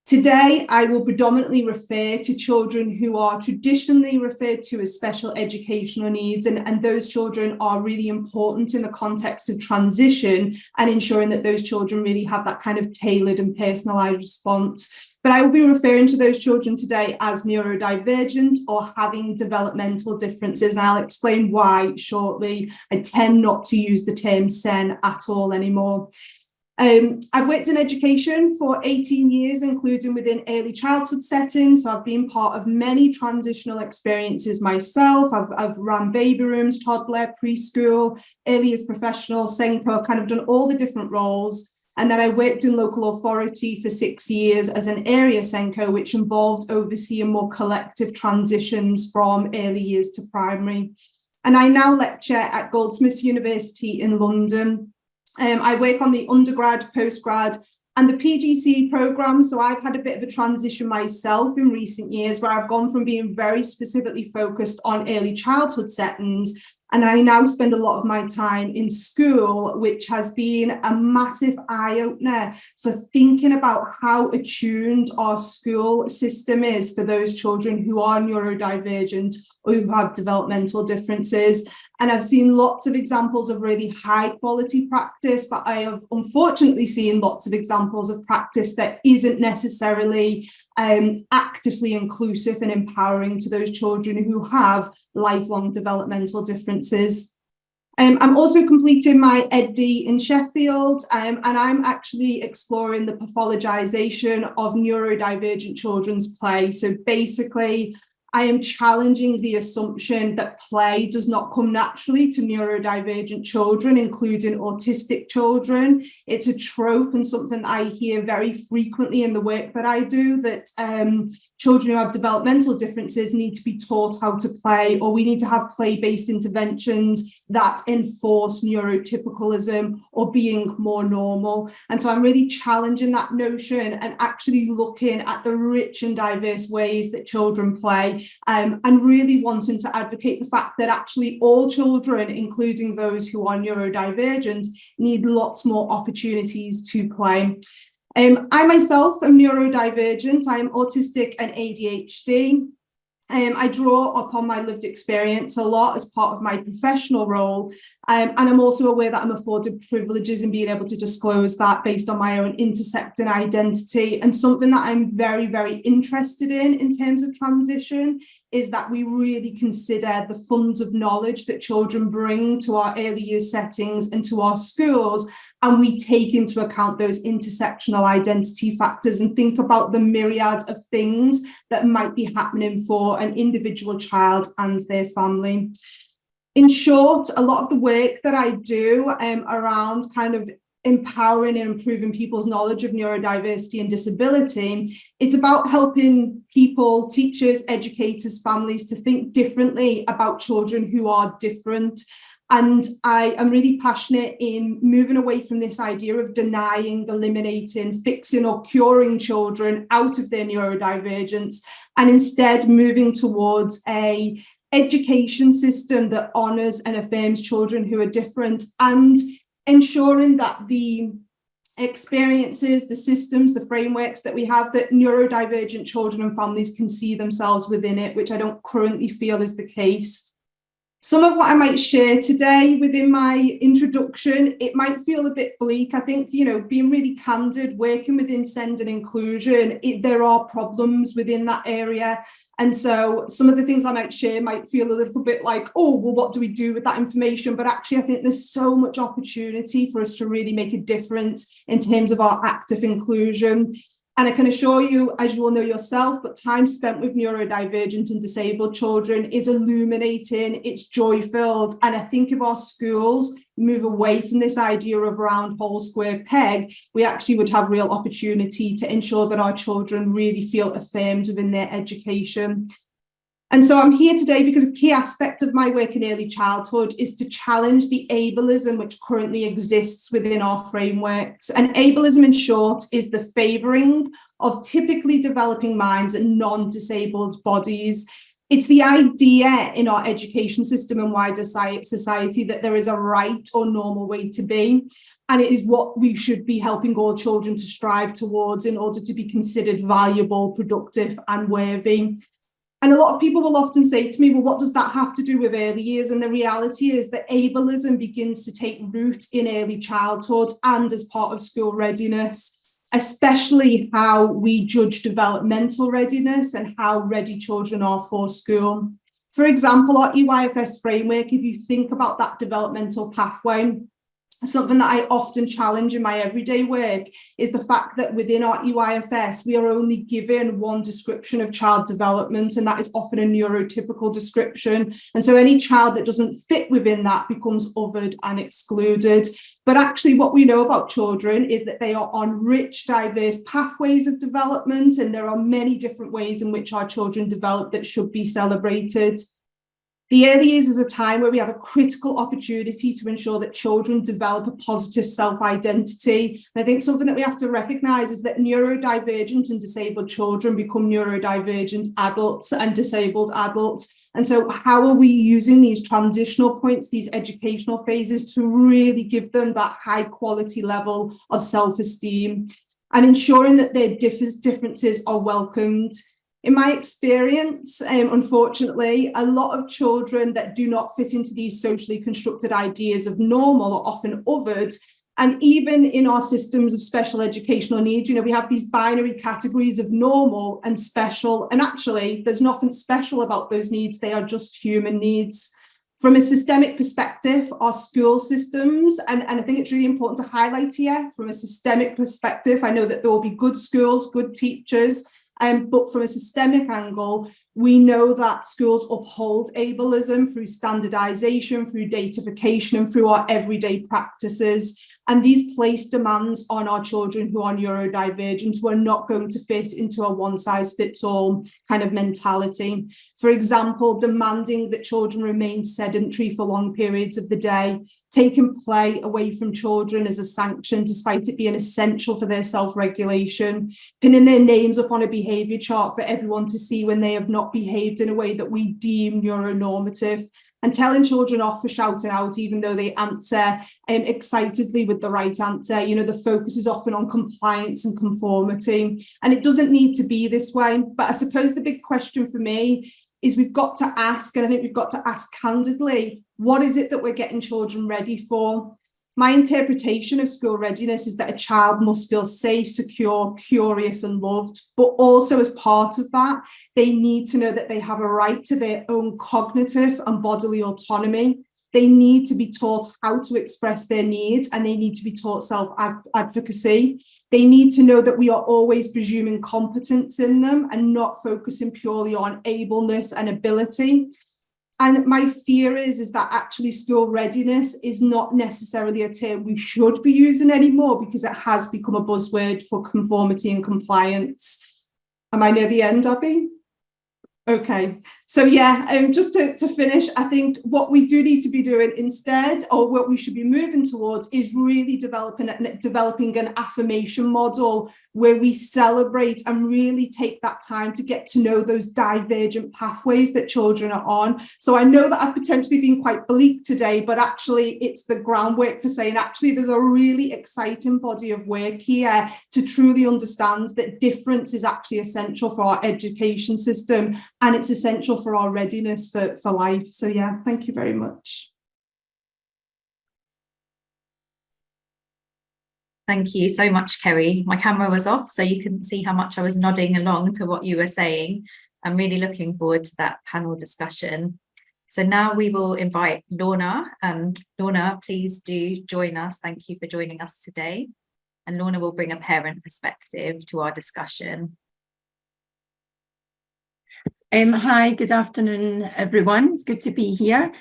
Today, I will predominantly refer to children who are traditionally referred to as special educational needs, and those children are really important in the context of transition and ensuring that those children really have that kind of tailored and personalised response. But I will be referring to those children today as neurodivergent or having developmental differences, and I'll explain why shortly. I tend not to use the term SEN at all anymore. I've worked in education for 18 years, including within early childhood settings. So I've been part of many transitional experiences myself. I've run baby rooms, toddler, preschool, early years professional, SENCO. I've kind of done all the different roles. And then I worked in local authority for 6 years as an area SENCO, which involved overseeing more collective transitions from early years to primary. And I now lecture at Goldsmiths University in London. I work on the undergrad, postgrad and the PGC programme. So I've had a bit of a transition myself in recent years where I've gone from being very specifically focused on early childhood settings, and I now spend a lot of my time in school, which has been a massive eye-opener for thinking about how attuned our school system is for those children who are neurodivergent or who have developmental differences. And I've seen lots of examples of really high quality practice, but I have unfortunately seen lots of examples of practice that isn't necessarily actively inclusive and empowering to those children who have lifelong developmental differences. I'm also completing my EdD in Sheffield, and I'm actually exploring the pathologisation of neurodivergent children's play. So basically, I am challenging the assumption that play does not come naturally to neurodivergent children, including autistic children. It's a trope and something that I hear very frequently in the work that I do, that children who have developmental differences need to be taught how to play, or we need to have play-based interventions that enforce neurotypicalism or being more normal. And so I'm really challenging that notion and actually looking at the rich and diverse ways that children play. And really wanting to advocate the fact that actually all children, including those who are neurodivergent, need lots more opportunities to play. I myself am neurodivergent. I'm autistic and ADHD. I draw upon my lived experience a lot as part of my professional role, and I'm also aware that I'm afforded privileges in being able to disclose that based on my own intersecting identity. And something that I'm very, very interested in terms of transition is that we really consider the funds of knowledge that children bring to our early years settings and to our schools, and we take into account those intersectional identity factors and think about the myriad of things that might be happening for an individual child and their family. In short, a lot of the work that I do around kind of empowering and improving people's knowledge of neurodiversity and disability, it's about helping people, teachers, educators, families to think differently about children who are different. And I am really passionate in moving away from this idea of denying, eliminating, fixing or curing children out of their neurodivergence, and instead moving towards an education system that honours and affirms children who are different, and ensuring that the experiences, the systems, the frameworks that we have, that neurodivergent children and families can see themselves within it, which I don't currently feel is the case. Some of what I might share today within my introduction, it might feel a bit bleak. I think, being really candid, working within SEND and inclusion, there are problems within that area. And so some of the things I might share might feel a little bit like, oh, well, what do we do with that information? But actually, I think there's so much opportunity for us to really make a difference in terms of our active inclusion. And I can assure you, as you all know yourself, but time spent with neurodivergent and disabled children is illuminating, it's joy-filled. And I think if our schools move away from this idea of round hole square peg, we actually would have real opportunity to ensure that our children really feel affirmed within their education. And so I'm here today because a key aspect of my work in early childhood is to challenge the ableism which currently exists within our frameworks. And ableism, in short, is the favouring of typically developing minds and non-disabled bodies. It's the idea in our education system and wider society that there is a right or normal way to be. And it is what we should be helping all children to strive towards in order to be considered valuable, productive and worthy. And a lot of people will often say to me, well, what does that have to do with early years? And the reality is that ableism begins to take root in early childhood and as part of school readiness, especially how we judge developmental readiness and how ready children are for school. For example, our EYFS framework, if you think about that developmental pathway, something that I often challenge in my everyday work is the fact that within our EYFS, we are only given one description of child development, and that is often a neurotypical description. And so any child that doesn't fit within that becomes othered and excluded. But actually what we know about children is that they are on rich, diverse pathways of development, and there are many different ways in which our children develop that should be celebrated. The early years is a time where we have a critical opportunity to ensure that children develop a positive self-identity. And I think something that we have to recognise is that neurodivergent and disabled children become neurodivergent adults and disabled adults. And so how are we using these transitional points, these educational phases, to really give them that high quality level of self-esteem and ensuring that their differences are welcomed? In my experience, unfortunately, a lot of children that do not fit into these socially constructed ideas of normal are often othered. And even in our systems of special educational needs, we have these binary categories of normal and special. And actually, there's nothing special about those needs. They are just human needs. From a systemic perspective, our school systems, and I think it's really important to highlight here, from a systemic perspective, I know that there will be good schools, good teachers, but from a systemic angle, we know that schools uphold ableism through standardisation, through datification, and through our everyday practices. And these place demands on our children who are neurodivergent, who are not going to fit into a one-size-fits-all kind of mentality. For example, demanding that children remain sedentary for long periods of the day, taking play away from children as a sanction, despite it being essential for their self-regulation, pinning their names up on a behaviour chart for everyone to see when they have not behaved in a way that we deem neuronormative, and telling children off for shouting out even though they answer excitedly with the right answer. The focus is often on compliance and conformity, and it doesn't need to be this way. But I suppose the big question for me is we've got to ask, and I think we've got to ask candidly, what is it that we're getting children ready for? My interpretation of school readiness is that a child must feel safe, secure, curious and loved, but also as part of that, they need to know that they have a right to their own cognitive and bodily autonomy. They need to be taught how to express their needs, and they need to be taught self-advocacy. They need to know that we are always presuming competence in them and not focusing purely on ableness and ability. And my fear is that actually school readiness is not necessarily a term we should be using anymore, because it has become a buzzword for conformity and compliance. Am I near the end, Abby? Okay, so yeah, just to finish, I think what we do need to be doing instead, or what we should be moving towards, is really developing an affirmation model where we celebrate and really take that time to get to know those divergent pathways that children are on. So I know that I've potentially been quite bleak today, but actually it's the groundwork for saying actually there's a really exciting body of work here to truly understand that difference is actually essential for our education system, and it's essential for our readiness for life. So yeah, thank you very much. Thank you so much, Kerry. My camera was off, so you couldn't see how much I was nodding along to what you were saying. I'm really looking forward to that panel discussion. So now we will invite Lorna. Lorna, please do join us. Thank you for joining us today. And Lorna will bring a parent perspective to our discussion. Hi, good afternoon, everyone. It's good to be here.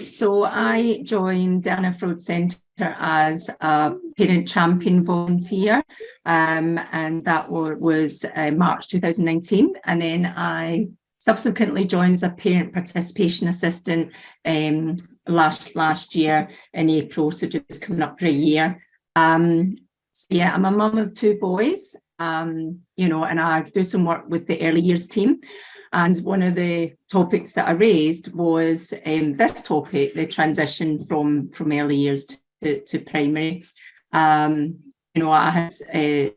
So I joined the Anna Freud Centre as a parent champion volunteer, and that was March 2019. And then I subsequently joined as a parent participation assistant last year in April, so just coming up for a year. So yeah, I'm a mum of 2 boys, you know, and I do some work with the early years team. And one of the topics that I raised was this topic, the transition from early years to primary. You know, I had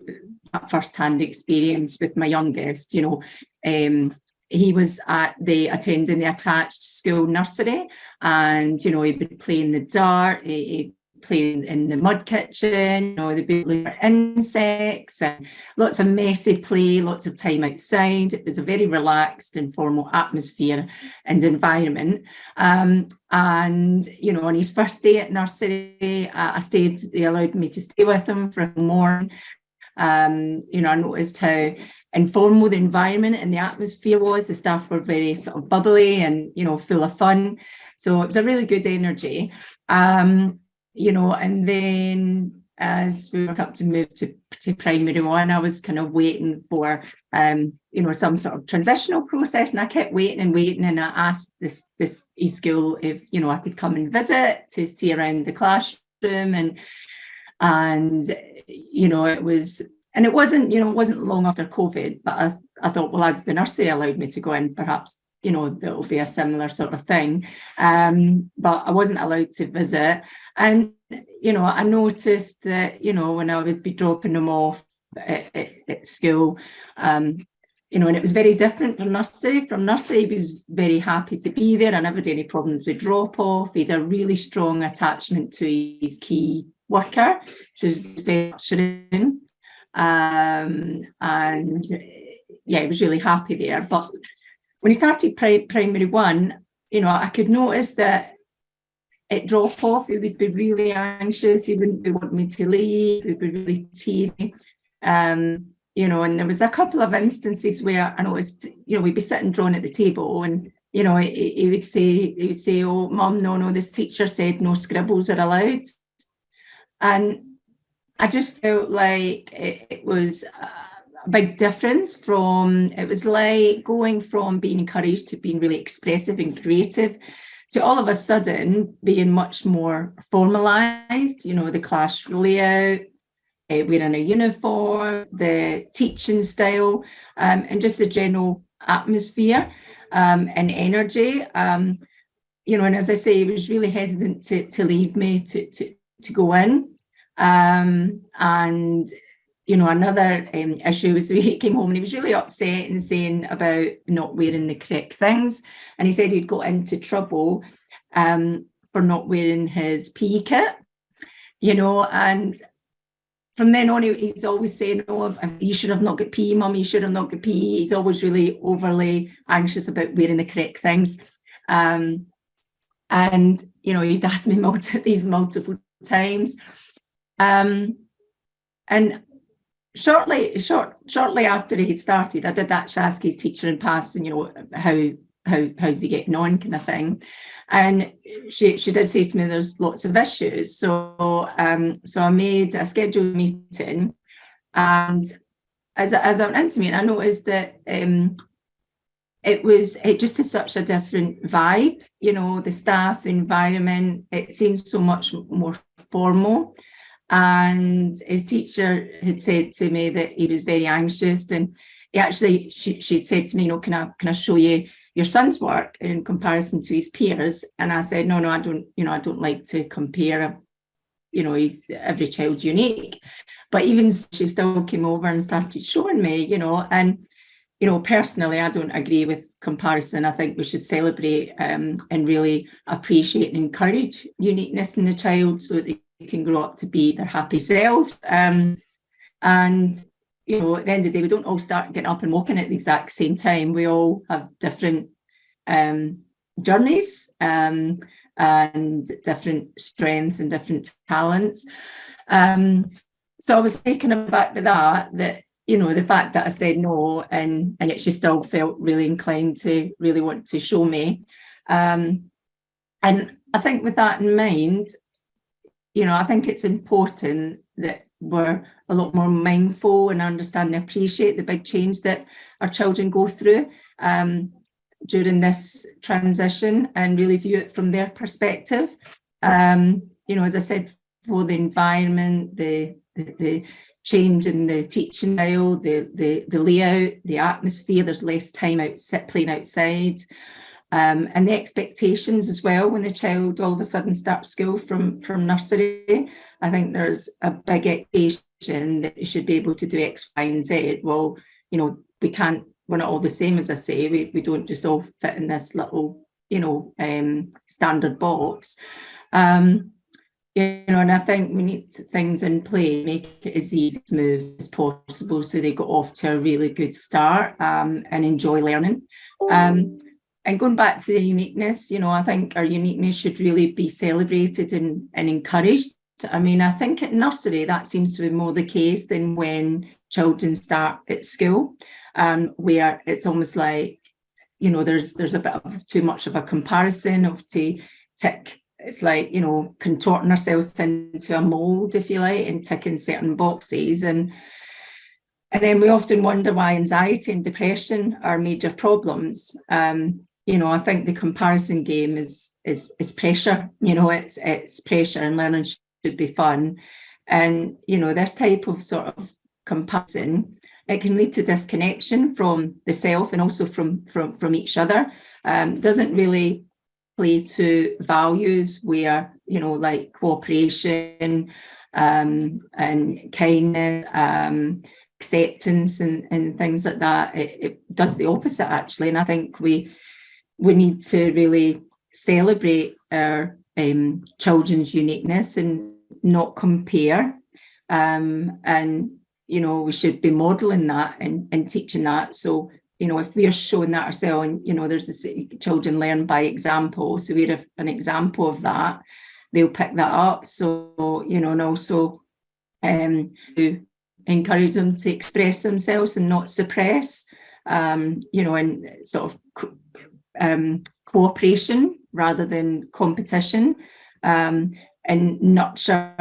first-hand experience with my youngest. You know, he was attending the attached school nursery, and you know, he would play in the dark. He playing in the mud kitchen, you know, they'd be looking for insects and lots of messy play, lots of time outside. It was a very relaxed, informal atmosphere and environment. And, you know, on his first day at nursery, they allowed me to stay with him for a morning. You know, I noticed how informal the environment and the atmosphere was. The staff were very sort of bubbly and, you know, full of fun. So it was a really good energy. You know, and then as we were up to move to primary 1, I was kind of waiting for, you know, some sort of transitional process, and I kept waiting, and I asked this e-school if, you know, I could come and visit to see around the classroom, and you know, it wasn't, you know, it wasn't long after COVID, but I thought, well, as the nursery allowed me to go in, perhaps, you know, it'll be a similar sort of thing. But I wasn't allowed to visit. And, you know, I noticed that, you know, when I would be dropping them off at school, you know, and it was very different from nursery. From nursery, he was very happy to be there. I never had any problems with drop off. He had a really strong attachment to his key worker, which was very nurturing. And yeah, he was really happy there. But when he started primary 1, you know, I could notice that at drop off, he would be really anxious. He wouldn't be wanting me to leave. He would be really teary. You know, and there was a couple of instances where I noticed, you know, we'd be sitting drawn at the table, and you know, he would say, "Oh, Mum, no, this teacher said no scribbles are allowed," and I just felt like it was a big difference from. It was like going from being encouraged to being really expressive and creative, to all of a sudden being much more formalised. You know, the class layout, wearing a uniform, the teaching style, and just the general atmosphere and energy. You know, and as I say, he was really hesitant to leave me to go in. And another issue was he came home and he was really upset and saying about not wearing the correct things. And he said he'd got into trouble for not wearing his PE kit, and from then on, he's always saying, oh, you should have not got PE, Mum, you should have not got PE. He's always really overly anxious about wearing the correct things. And, he'd asked me these multiple times. And shortly after he started, I did actually ask his teacher in passing, how's he getting on, kind of thing. And she did say to me there's lots of issues. So I made a scheduled meeting, and as I went into it, I noticed that it just is such a different vibe, the staff, the environment, it seems so much more formal. And his teacher had said to me that he was very anxious, and she'd said to me, can I show you your son's work in comparison to his peers? And I said, no, I don't like to compare. Every child's unique. But even she still came over and started showing me, and personally, I don't agree with comparison. I think we should celebrate and really appreciate and encourage uniqueness in the child so that they can grow up to be their happy selves. And at the end of the day, we don't all start getting up and walking at the exact same time. We all have different journeys and different strengths and different talents. So I was taken aback by that the fact that I said no, and yet she still felt really inclined to really want to show me. And I think with that in mind, I think it's important that we're a lot more mindful and understand and appreciate the big change that our children go through during this transition, and really view it from their perspective. As I said, for the environment, the change in the teaching style, the layout, the atmosphere, there's less time playing outside. And the expectations as well when the child all of a sudden starts school from nursery. I think there's a big expectation that you should be able to do X, Y, and Z. Well, we're not all the same, as I say. We don't just all fit in this little, standard box. And I think we need things in play, make it as easy, smooth as possible, so they get off to a really good start and enjoy learning. And going back to the uniqueness, I think our uniqueness should really be celebrated and encouraged. I mean, I think at nursery that seems to be more the case than when children start at school, where it's almost like, there's a bit of too much of a comparison of to tick. It's like, contorting ourselves into a mold, if you like, and ticking certain boxes. And then we often wonder why anxiety and depression are major problems. I think the comparison game is pressure. It's pressure, and learning should be fun. And this type of sort of comparison, it can lead to disconnection from the self and also from each other. Doesn't really play to values where like cooperation and kindness, acceptance and things like that. It does the opposite, actually. And I think we need to really celebrate our children's uniqueness and not compare. And we should be modeling that and teaching that. So if we are showing that ourselves, and there's children learn by example, so we're an example of that, they'll pick that up. So and also to encourage them to express themselves and not suppress, and sort of cooperation rather than competition, and nurture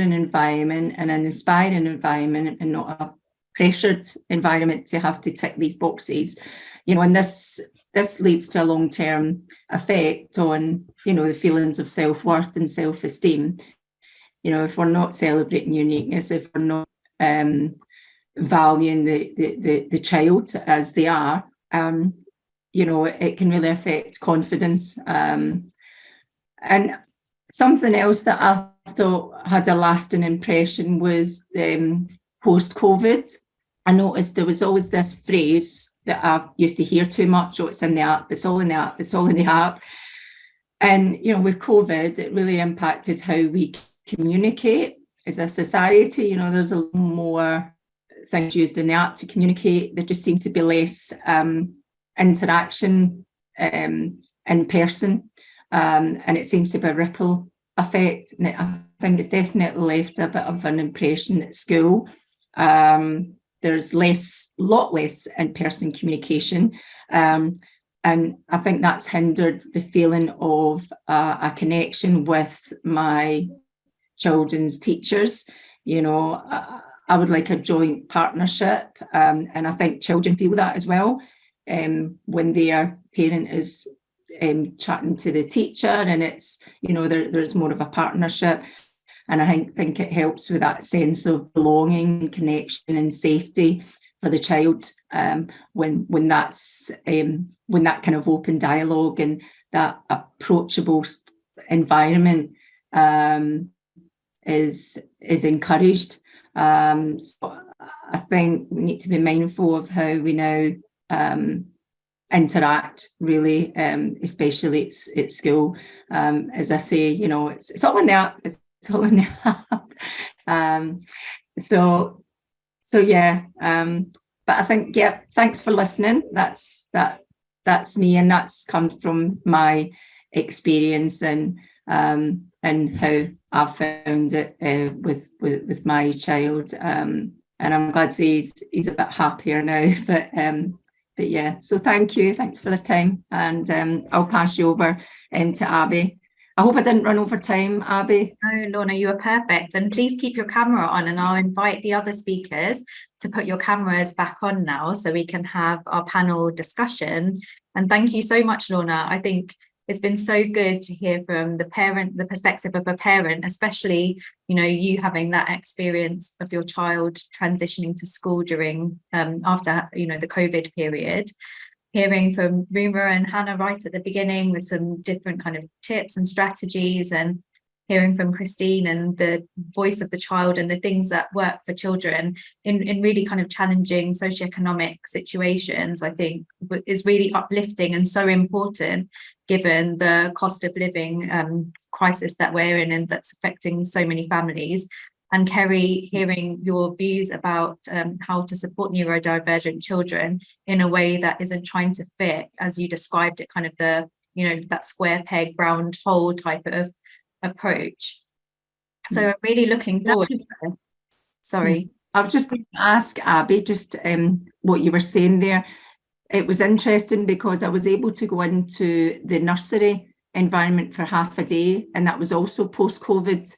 an environment and an inspiring environment, and not a pressured environment to have to tick these boxes. And this leads to a long-term effect on the feelings of self-worth and self-esteem. If we're not celebrating uniqueness, if we're not valuing the child as they are, it can really affect confidence. And something else that I thought had a lasting impression was post-COVID, I noticed there was always this phrase that I used to hear too much: oh, it's in the app, it's all in the app, it's all in the app. And, you know, with COVID, it really impacted how we communicate as a society. You know, there's a lot more things used in the app to communicate. There just seems to be less interaction in person, and it seems to be a ripple effect. And I think it's definitely left a bit of an impression at school. There's lot less in-person communication. And I think that's hindered the feeling of a connection with my children's teachers. You know, I would like a joint partnership, and I think children feel that as well when their parent is chatting to the teacher, and it's, you know, there's more of a partnership. And I think it helps with that sense of belonging and connection and safety for the child, when that's when that kind of open dialogue and that approachable environment is encouraged. So I think we need to be mindful of how we now interact, really, especially at school. As I say, you know, it's all in the app. It's all in the app. So yeah. But I think, yeah, thanks for listening. That's me, and that's come from my experience and how I've found it with my child. And I'm glad to say he's a bit happier now. But yeah, so thank you. Thanks for this time. And I'll pass you over to Abby. I hope I didn't run over time, Abby. No, Lorna, you are perfect. And please keep your camera on, and I'll invite the other speakers to put your cameras back on now so we can have our panel discussion. And thank you so much, Lorna. I think it's been so good to hear from the perspective of a parent, especially, you know, you having that experience of your child transitioning to school during after, you know, the COVID period. Hearing from Ruma and Hannah right at the beginning with some different kind of tips and strategies, and hearing from Christine and the voice of the child and the things that work for children in really kind of challenging socioeconomic situations, I think is really uplifting and so important given the cost of living crisis that we're in and that's affecting so many families. And Kerry, hearing your views about how to support neurodivergent children in a way that isn't trying to fit, as you described it, kind of the, you know, that square peg, round hole type of approach. So I'm really looking forward to it. Sorry. I was just going to ask Abby, just what you were saying there. It was interesting because I was able to go into the nursery environment for half a day, and that was also post-COVID.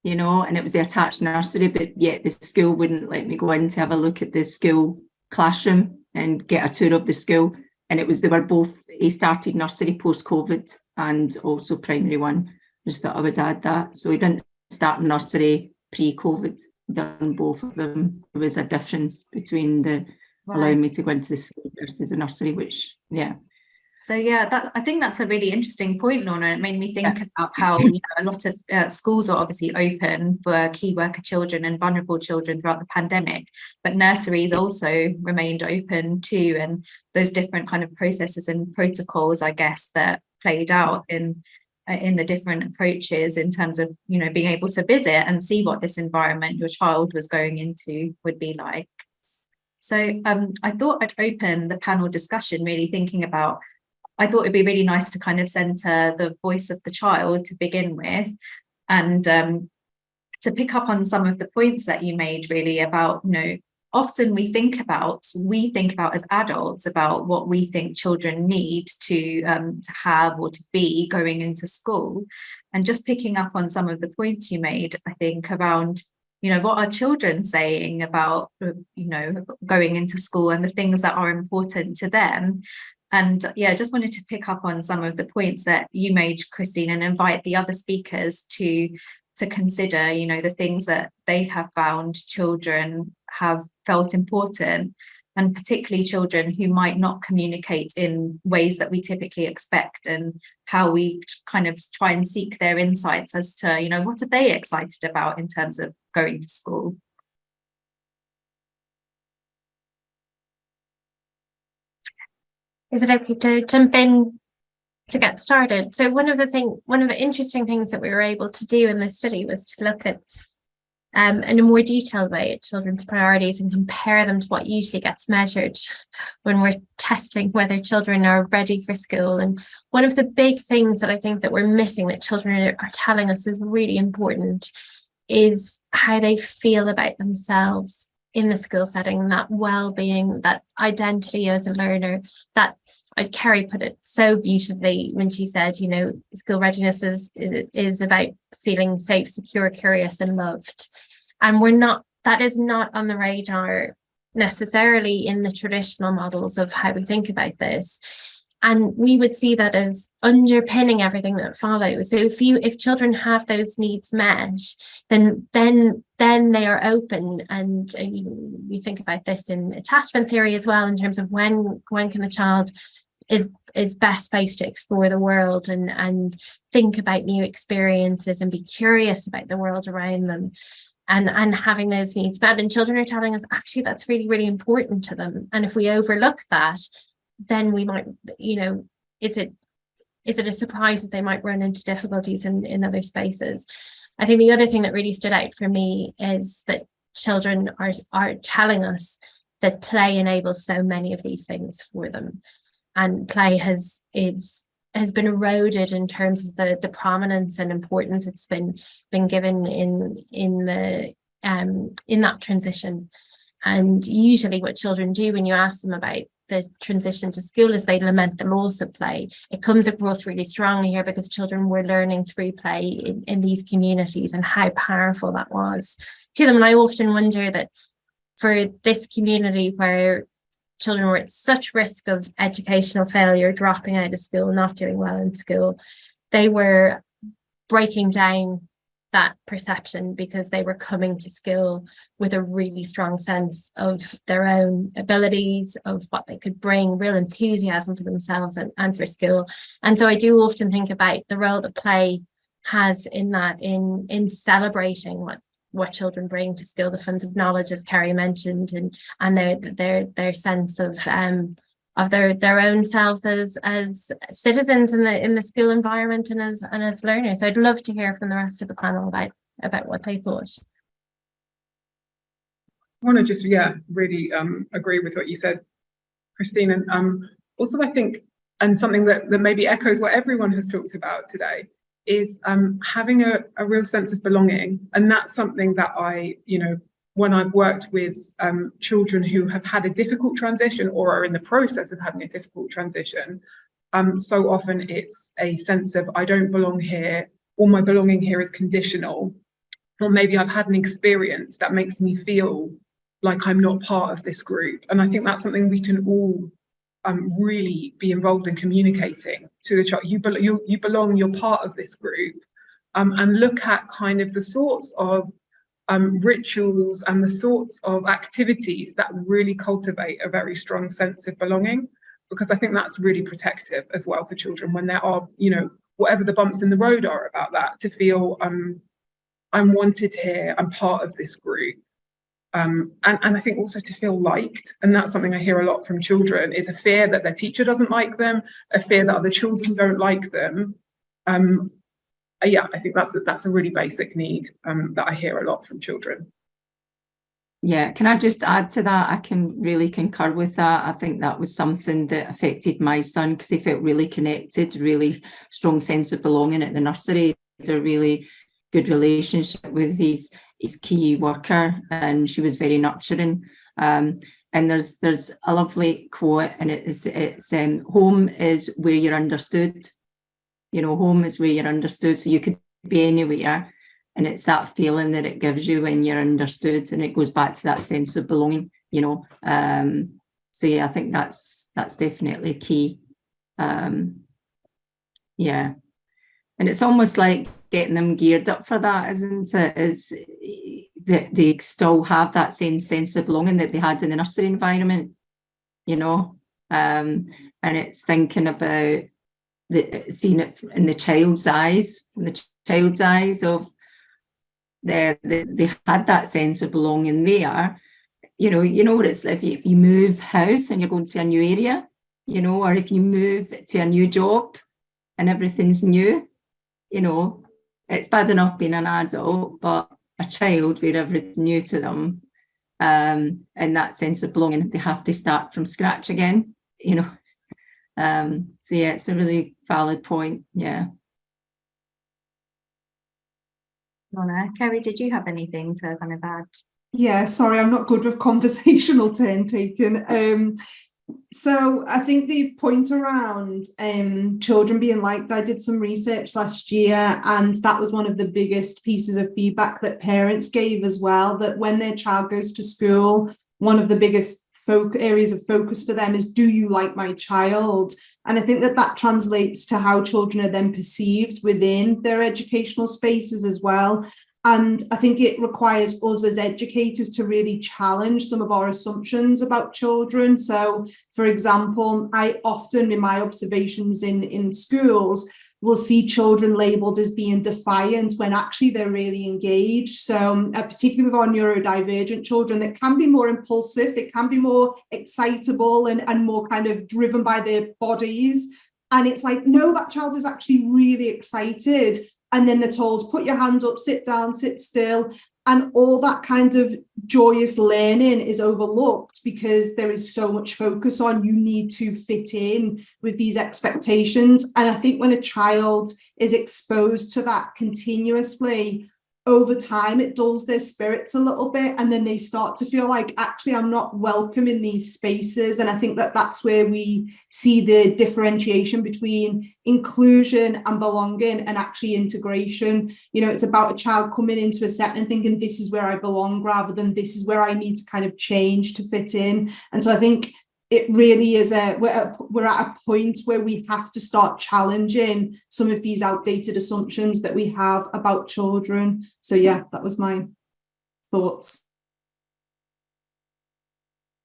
You know, and it was the attached nursery, but yet the school wouldn't let me go in to have a look at the school classroom and get a tour of the school. And they were both, he started nursery post-COVID and also primary one. Just thought I would add that. So he didn't start nursery pre-COVID, done both of them. There was a difference between the allowing me to go into the school versus the nursery, which, yeah. So yeah, I think that's a really interesting point, Lorna. It made me think about how, you know, a lot of schools are obviously open for key worker children and vulnerable children throughout the pandemic, but nurseries also remained open too, and those different kind of processes and protocols, I guess, that played out in the different approaches in terms of, you know, being able to visit and see what this environment your child was going into would be like. So I thought I'd open the panel discussion really thinking about, I thought it'd be really nice to kind of centre the voice of the child to begin with, and to pick up on some of the points that you made really about, you know, often we think about as adults about what we think children need to have or to be going into school, and just picking up on some of the points you made, I think, around, you know, what are children saying about, you know, going into school and the things that are important to them. And yeah, just wanted to pick up on some of the points that you made, Christine, and invite the other speakers to consider, you know, the things that they have found children have felt important, and particularly children who might not communicate in ways that we typically expect, and how we kind of try and seek their insights as to, you know, what are they excited about in terms of going to school. Is it okay to jump in to get started? So one of the interesting things that we were able to do in this study was to look at in a more detailed way at children's priorities and compare them to what usually gets measured when we're testing whether children are ready for school. And one of the big things that I think that we're missing, that children are telling us is really important, is how they feel about themselves in the school setting, that well-being, that identity as a learner. That Kerry put it so beautifully when she said, you know, school readiness is about feeling safe, secure, curious, and loved. And that is not on the radar necessarily in the traditional models of how we think about this. And we would see that as underpinning everything that follows. So if children have those needs met, then they are open. And you think about this in attachment theory as well, in terms of when can the child is best placed to explore the world and think about new experiences and be curious about the world around them, and having those needs met. And children are telling us actually that's really, really important to them. And if we overlook that, then we might, you know, is it a surprise that they might run into difficulties in other spaces? I think the other thing that really stood out for me is that children are telling us that play enables so many of these things for them. And play has been eroded in terms of the prominence and importance it's been given in that transition. And usually what children do when you ask them about the transition to school is they lament the loss of play. It comes across really strongly here because children were learning through play in these communities and how powerful that was to them. And I often wonder that for this community where children were at such risk of educational failure, dropping out of school, not doing well in school, they were breaking down that perception because they were coming to school with a really strong sense of their own abilities, of what they could bring, real enthusiasm for themselves and for school. And so I do often think about the role that play has in that, in celebrating what children bring to school, the funds of knowledge, as Kerry mentioned, and their sense of their own selves as citizens in the school environment and as learners. So I'd love to hear from the rest of the panel about what they thought. I want to just really agree with what you said, Christine, and also I think, and something that maybe echoes what everyone has talked about today, is having a real sense of belonging. And that's something that I, you know, when I've worked with children who have had a difficult transition or are in the process of having a difficult transition, so often it's a sense of I don't belong here, or my belonging here is conditional, or maybe I've had an experience that makes me feel like I'm not part of this group. And I think that's something we can all really be involved in communicating to the child. You belong, you're part of this group, and look at kind of the sorts of rituals and the sorts of activities that really cultivate a very strong sense of belonging, because I think that's really protective as well for children when there are, you know, whatever the bumps in the road are about that, to feel I'm wanted here, I'm part of this group. And I think also to feel liked, and that's something I hear a lot from children, is a fear that their teacher doesn't like them, a fear that other children don't like them. I think that's a really basic need that I hear a lot from children. Yeah, can I just add to that? I can really concur with that. I think that was something that affected my son because he felt really connected, really strong sense of belonging at the nursery. He had a really good relationship with his key worker, and she was very nurturing. And there's a lovely quote, and it's home is where you're understood. You know, home is where you're understood, so you could be anywhere, and it's that feeling that it gives you when you're understood, and it goes back to that sense of belonging. You know, so yeah, I think that's definitely key. Yeah, and it's almost like getting them geared up for that, isn't it? Is that they still have that same sense of belonging that they had in the nursery environment, you know, and it's thinking about seeing it in the child's eyes, of they had that sense of belonging there. You know what it's like if you move house and you're going to a new area, you know, or if you move to a new job and everything's new, you know, it's bad enough being an adult, but a child, where everything's new to them, and that sense of belonging, they have to start from scratch again, you know. So yeah, it's a really valid point. Yeah. Lorna, Kerry, did you have anything to kind of add? Yeah, sorry, I'm not good with conversational turn taking. So I think the point around children being liked, I did some research last year, and that was one of the biggest pieces of feedback that parents gave as well, that when their child goes to school, one of the biggest areas of focus for them is, do you like my child? And I think that that translates to how children are then perceived within their educational spaces as well. And I think it requires us as educators to really challenge some of our assumptions about children. So, for example, I often, in my observations in schools, will see children labelled as being defiant when actually they're really engaged. So particularly with our neurodivergent children, that can be more impulsive, they can be more excitable and more kind of driven by their bodies. And it's like, no, that child is actually really excited. And then they're told, put your hand up, sit down, sit still. And all that kind of joyous learning is overlooked because there is so much focus on you need to fit in with these expectations. And I think when a child is exposed to that continuously, over time, it dulls their spirits a little bit, and then they start to feel like, actually, I'm not welcome in these spaces. And I think that that's where we see the differentiation between inclusion and belonging and actually integration. You know, it's about a child coming into a setting and thinking, this is where I belong, rather than this is where I need to kind of change to fit in. And so I think it really is we're at a point where we have to start challenging some of these outdated assumptions that we have about children. So yeah, that was my thoughts.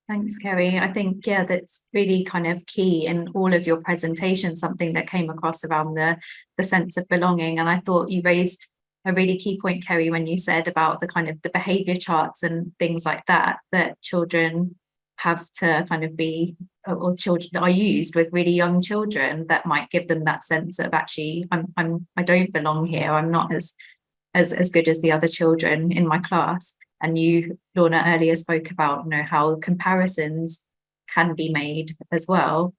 Thanks, Kerry. I think, yeah, that's really kind of key in all of your presentations, something that came across around the sense of belonging. And I thought you raised a really key point, Kerry, when you said about the kind of the behaviour charts and things like that, that children have to kind of be, or children are used with really young children, that might give them that sense of, actually, I don't belong here. I'm not as good as the other children in my class. And you, Lorna, earlier spoke about, you know, how comparisons can be made as well.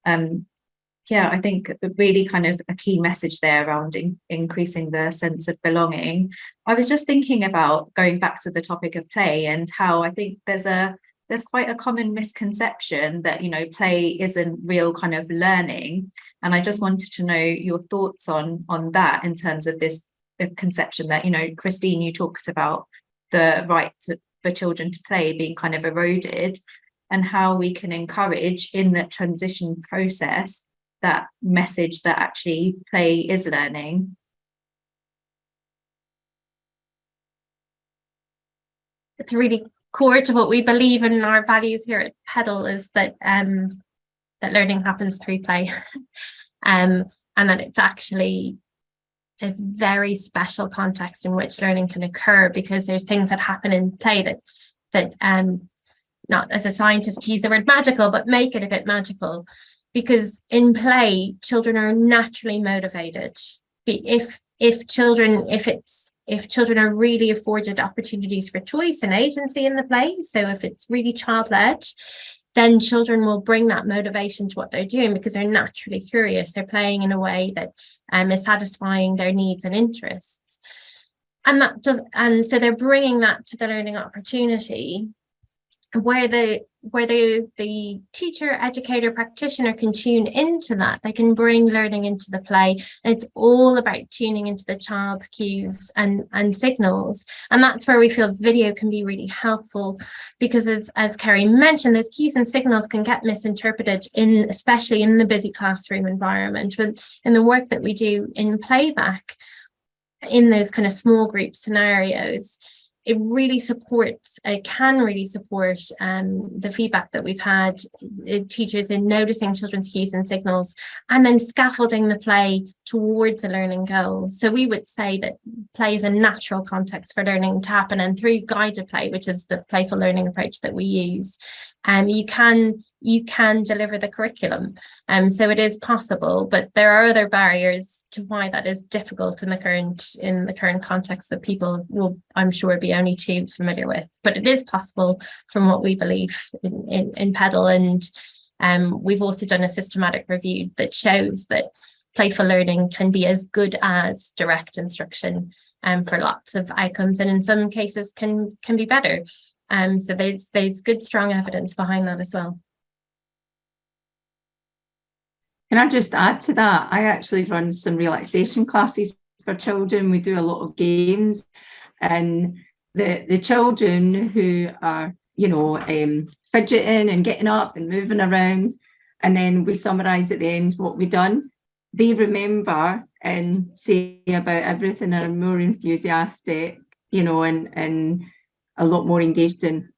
Yeah, I think really kind of a key message there around increasing the sense of belonging. I was just thinking about going back to the topic of play, and how I think there's quite a common misconception that, you know, play isn't real kind of learning. And I just wanted to know your thoughts on that, in terms of this conception that, you know, Christine, you talked about the right for children to play being kind of eroded, and how we can encourage in the transition process that message that actually play is learning. It's really core to what we believe in our values here at Pedal, is that that learning happens through play, and that it's actually a very special context in which learning can occur, because there's things that happen in play that not as a scientist use the word magical, but make it a bit magical, because in play children are naturally motivated. If children are really afforded opportunities for choice and agency in the play, so if it's really child-led, then children will bring that motivation to what they're doing, because they're naturally curious. They're playing in a way that is satisfying their needs and interests, and so they're bringing that to the learning opportunity, where the teacher, educator, practitioner can tune into that. They can bring learning into the play, and it's all about tuning into the child's cues and signals. And that's where we feel video can be really helpful, because as Kerry mentioned, those cues and signals can get misinterpreted, especially in the busy classroom environment. In the work that we do in playback, in those kind of small group scenarios, it really can really support the feedback that we've had, teachers in noticing children's cues and signals, and then scaffolding the play towards a learning goal. So we would say that play is a natural context for learning to happen, and through guided play, which is the playful learning approach that we use, you can you can deliver the curriculum. So it is possible, but there are other barriers to why that is difficult in the current context that people will, I'm sure, be only too familiar with. But it is possible from what we believe in PEDAL, and we've also done a systematic review that shows that playful learning can be as good as direct instruction for lots of outcomes, and in some cases can be better. So there's good, strong evidence behind that as well. Can I just add to that? I actually run some relaxation classes for children. We do a lot of games, and the children who are, fidgeting and getting up and moving around, and then we summarise at the end what we've done, they remember and say about everything and are more enthusiastic, and a lot more engaged in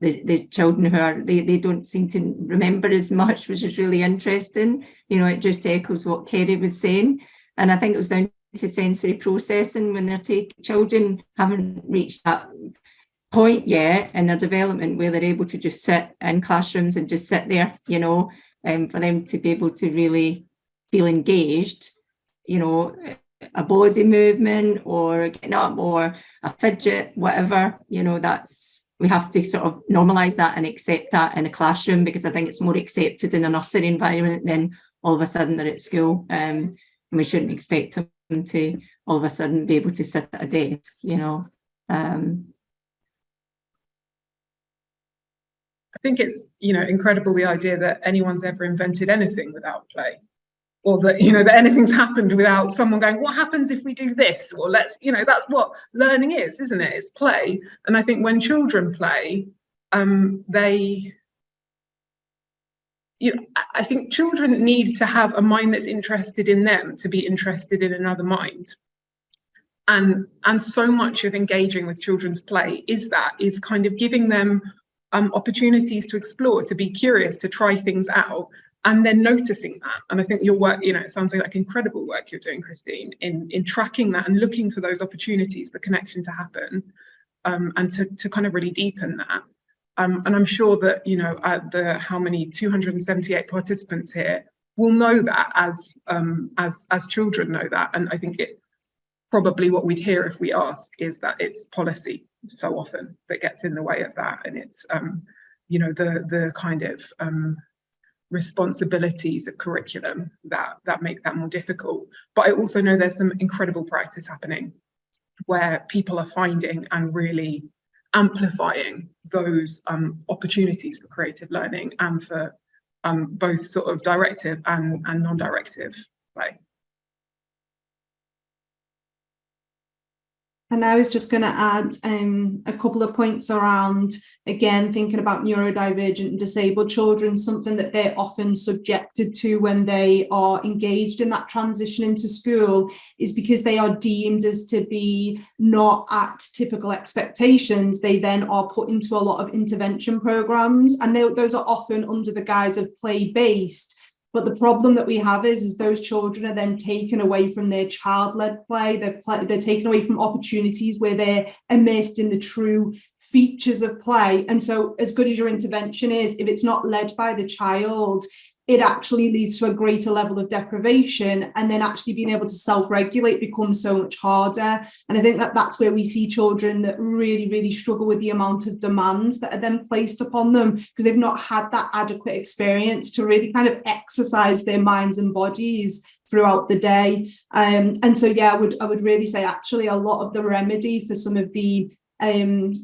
the children who are, they don't seem to remember as much, which is really interesting. It just echoes what Kerry was saying. And I think it was down to sensory processing when children haven't reached that point yet in their development where they're able to just sit in classrooms and just sit there, for them to be able to really feel engaged, a body movement or getting up or a fidget, whatever, we have to sort of normalise that and accept that in a classroom, because I think it's more accepted in a nursery environment than all of a sudden they're at school. And we shouldn't expect them to all of a sudden be able to sit at a desk, I think it's, incredible, the idea that anyone's ever invented anything without play, or that, that anything's happened without someone going, what happens if we do this? Or let's, that's what learning is, isn't it? It's play. And I think when children play, I think children need to have a mind that's interested in them to be interested in another mind. And so much of engaging with children's play is kind of giving them opportunities to explore, to be curious, to try things out, and then noticing that. And I think your work, it sounds like incredible work you're doing, Christine, in tracking that and looking for those opportunities for connection to happen, and to kind of really deepen that. And I'm sure that, at the how many 278 participants here will know that as children know that. And I think it probably what we'd hear if we ask is that it's policy so often that gets in the way of that, and it's the kind of responsibilities of curriculum that make that more difficult. But I also know there's some incredible practice happening where people are finding and really amplifying those opportunities for creative learning and for both sort of directive and non-directive play. And I was just going to add a couple of points around, again, thinking about neurodivergent and disabled children, something that they're often subjected to when they are engaged in that transition into school is because they are deemed as to be not at typical expectations. They then are put into a lot of intervention programs, and those are often under the guise of play-based. But the problem that we have is those children are then taken away from their child-led play. They're taken away from opportunities where they're immersed in the true features of play. And so as good as your intervention is, if it's not led by the child, it actually leads to a greater level of deprivation, and then actually being able to self-regulate becomes so much harder. And I think that that's where we see children that really, really struggle with the amount of demands that are then placed upon them because they've not had that adequate experience to really kind of exercise their minds and bodies throughout the day. And so, yeah, I would really say actually a lot of the remedy for some of the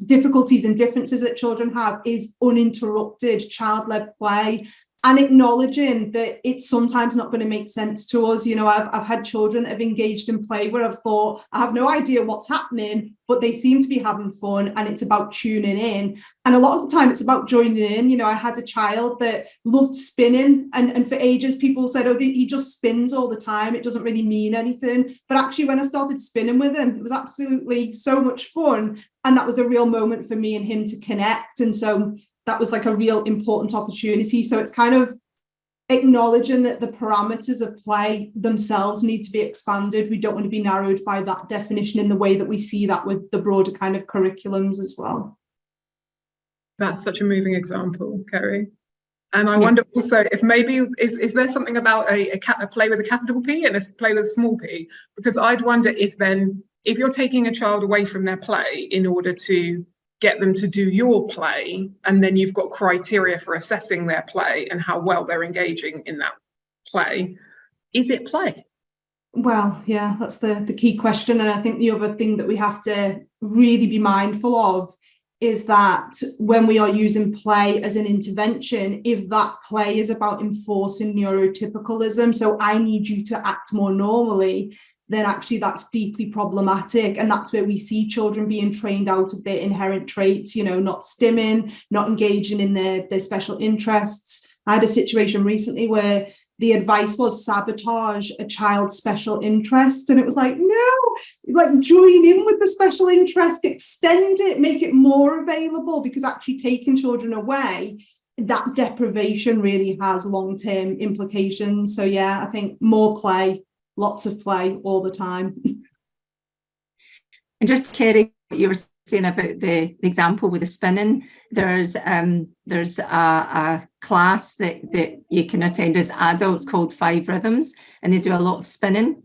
difficulties and differences that children have is uninterrupted child-led play, and acknowledging that it's sometimes not going to make sense to us. I've had children that have engaged in play where I've thought, I have no idea what's happening, but they seem to be having fun, and it's about tuning in. And a lot of the time it's about joining in. I had a child that loved spinning, and for ages people said, oh, he just spins all the time, it doesn't really mean anything. But actually when I started spinning with him, it was absolutely so much fun, and that was a real moment for me and him to connect. And so that was like a real important opportunity. So it's kind of acknowledging that the parameters of play themselves need to be expanded. We don't want to be narrowed by that definition in the way that we see that with the broader kind of curriculums as well. That's such a moving example, Kerry. And I wonder also if maybe is there something about a play with a capital P and a play with a small p? Because I'd wonder if you're taking a child away from their play in order to get them to do your play, and then you've got criteria for assessing their play and how well they're engaging in that play, is it play? Well, yeah, that's the key question. And I think the other thing that we have to really be mindful of is that when we are using play as an intervention, if that play is about enforcing neurotypicalism, so I need you to act more normally, then actually that's deeply problematic. And that's where we see children being trained out of their inherent traits, you know, not stimming, not engaging in their special interests. I had a situation recently where the advice was sabotage a child's special interests. And it was like, no, like join in with the special interest, extend it, make it more available, because actually taking children away, that deprivation really has long-term implications. So yeah, I think more play, lots of play all the time. And just Kerry, what you were saying about the example with the spinning, there's a class that you can attend as adults called 5 Rhythms, and they do a lot of spinning,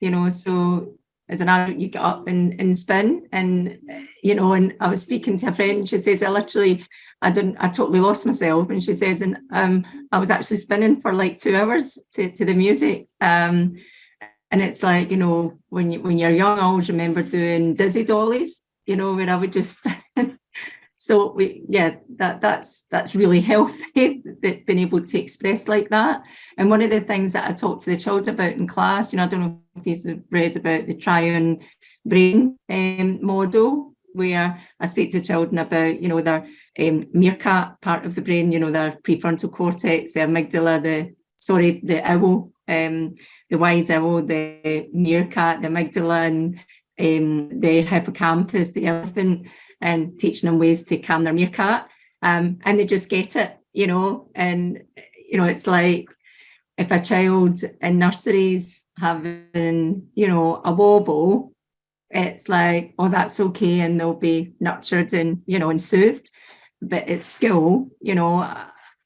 you know, so as an adult you get up and spin, and you know, and I was speaking to a friend and she says I totally lost myself, and she says, and I was actually spinning for like 2 hours to the music. And it's like, you know, when you're young, I always remember doing dizzy dollies, you know, where I would just so that's really healthy, that being able to express like that. And one of the things that I talk to the children about in class, you know, I don't know if you've read about the triune brain model, where I speak to children about, you know, their meerkat part of the brain, you know, their prefrontal cortex, the amygdala, the owl, the wise owl, the meerkat, the amygdala, and the hippocampus, the elephant, and teaching them ways to calm their meerkat. And they just get it, you know. And, you know, it's like if a child in nurseries having, you know, a wobble, it's like, oh, that's okay, and they'll be nurtured and, you know, and soothed. But at school, you know,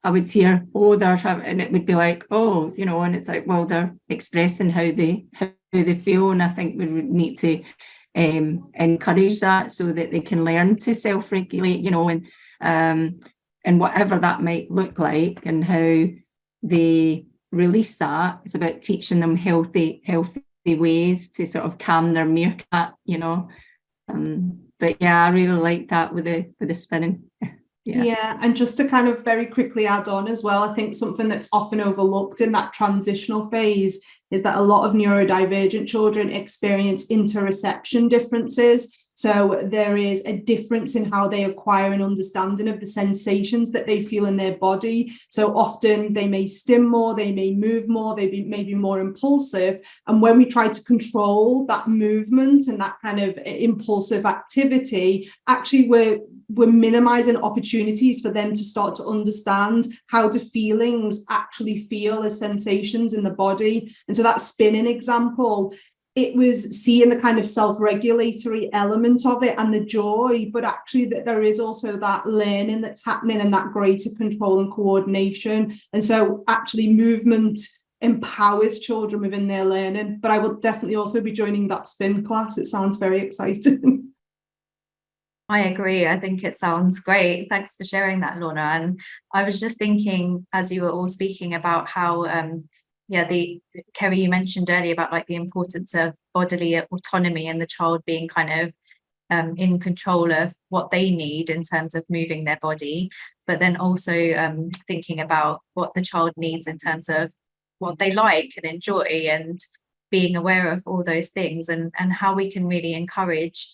I would hear, oh, they're having, and it would be like, oh, you know, and it's like, well, they're expressing how they feel, and I think we would need to encourage that so that they can learn to self-regulate, you know, and whatever that might look like, and how they release that. It's about teaching them healthy ways to sort of calm their meerkat, you know. But yeah, I really like that with the spinning. Yeah, and just to kind of very quickly add on as well, I think something that's often overlooked in that transitional phase is that a lot of neurodivergent children experience interoception differences. So there is a difference in how they acquire an understanding of the sensations that they feel in their body. So often they may stim more, they may move more, they may be more impulsive. And when we try to control that movement and that kind of impulsive activity, actually we're minimizing opportunities for them to start to understand how do feelings actually feel as sensations in the body. And so that spinning example, it was seeing the kind of self-regulatory element of it and the joy, but actually that there is also that learning that's happening and that greater control and coordination. And so actually movement empowers children within their learning. But I will definitely also be joining that spin class. It sounds very exciting. I agree. I think it sounds great. Thanks for sharing that, Lorna. And I was just thinking, as you were all speaking, about how Kerry, you mentioned earlier about like the importance of bodily autonomy and the child being kind of in control of what they need in terms of moving their body, but then also thinking about what the child needs in terms of what they like and enjoy, and being aware of all those things, and how we can really encourage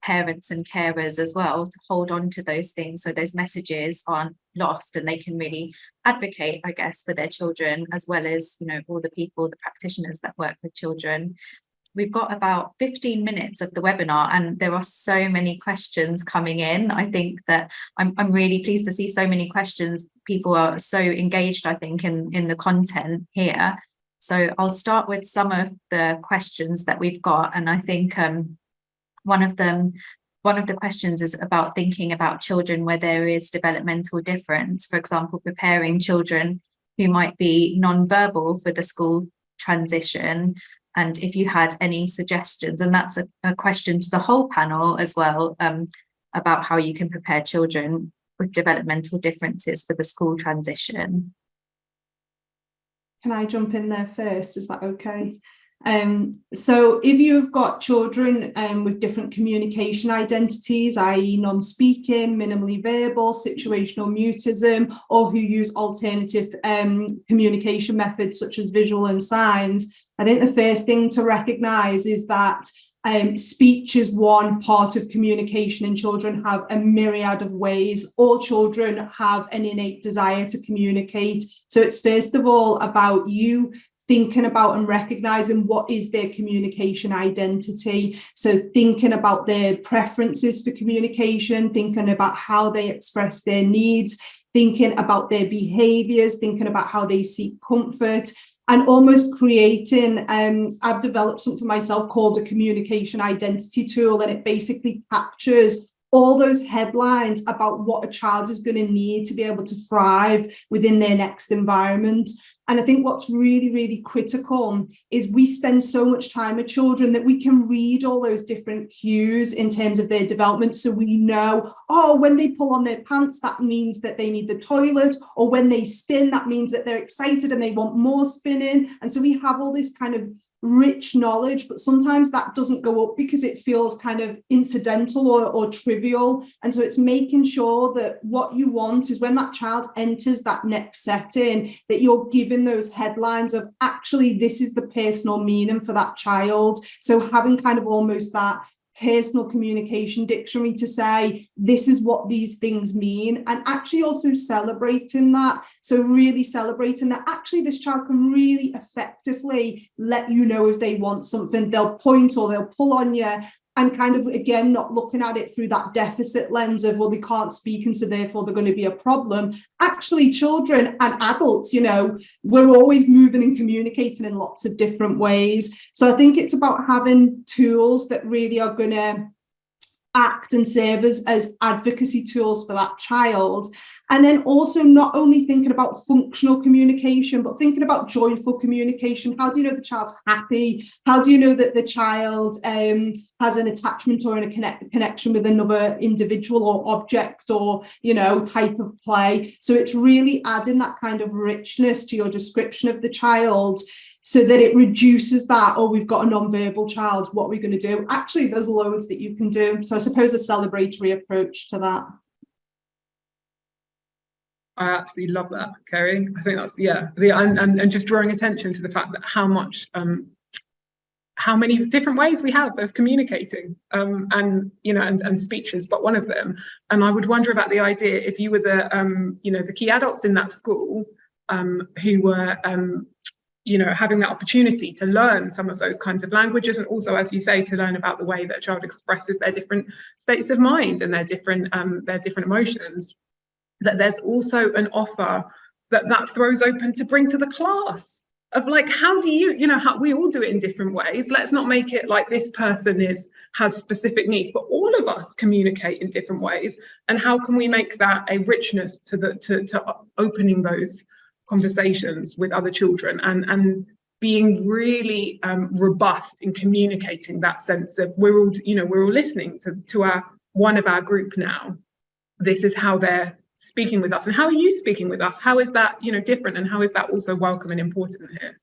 parents and carers as well to hold on to those things so those messages aren't lost, and they can really advocate, I guess, for their children, as well as, you know, all the people, the practitioners that work with children. We've got about 15 minutes of the webinar, and there are so many questions coming in. I think that I'm really pleased to see so many questions. People are so engaged, I think, in the content here. So I'll start with some of the questions that we've got, and I think one of them one of the questions is about thinking about children where there is developmental difference, for example, preparing children who might be non-verbal for the school transition, and if you had any suggestions. And that's a question to the whole panel as well, about how you can prepare children with developmental differences for the school transition. Can I jump in there first? Is that okay? So if you've got children with different communication identities, i.e. non-speaking, minimally verbal, situational mutism, or who use alternative communication methods such as visual and signs, I think the first thing to recognise is that speech is one part of communication, and children have a myriad of ways. All children have an innate desire to communicate. So it's first of all about you thinking about and recognizing what is their communication identity. So thinking about their preferences for communication, thinking about how they express their needs, thinking about their behaviors, thinking about how they seek comfort, and almost creating, I've developed something myself called a communication identity tool, and it basically captures all those headlines about what a child is going to need to be able to thrive within their next environment. And I think what's really, really critical is we spend so much time with children that we can read all those different cues in terms of their development. So we know, oh, when they pull on their pants, that means that they need the toilet, or when they spin, that means that they're excited and they want more spinning. And so we have all this kind of rich knowledge, but sometimes that doesn't go up because it feels kind of incidental or trivial. And so it's making sure that what you want is when that child enters that next setting, that you're giving those headlines of actually this is the personal meaning for that child. So having kind of almost that personal communication dictionary to say this is what these things mean, and actually also celebrating that. So really celebrating that actually this child can really effectively let you know if they want something. They'll point or they'll pull on you, and kind of again not looking at it through that deficit lens of, well, they can't speak and so therefore they're going to be a problem. Actually, children and adults, you know, we're always moving and communicating in lots of different ways. So I think it's about having tools that really are going to act and serve as advocacy tools for that child. And then also not only thinking about functional communication, but thinking about joyful communication. How do you know the child's happy? How do you know that the child has an attachment or a connection with another individual or object or, you know, type of play? So it's really adding that kind of richness to your description of the child, so that it reduces that, oh, we've got a non-verbal child, what are we going to do? Actually, there's loads that you can do. So I suppose a celebratory approach to that. I absolutely love that, Kerry. I think that's, and just drawing attention to the fact that how many different ways we have of communicating, and speech is but one of them. And I would wonder about the idea, if you were the key adults in that school, who were having that opportunity to learn some of those kinds of languages, and also, as you say, to learn about the way that a child expresses their different states of mind and their different emotions, that there's also an offer that throws open to bring to the class of like, how do you, how we all do it in different ways. Let's not make it like this person has specific needs, but all of us communicate in different ways. And how can we make that a richness to opening those conversations with other children, and being really robust in communicating that sense of we're all listening to one of our group now. This is how they're speaking with us, and how are you speaking with us? How is that different, and how is that also welcome and important here?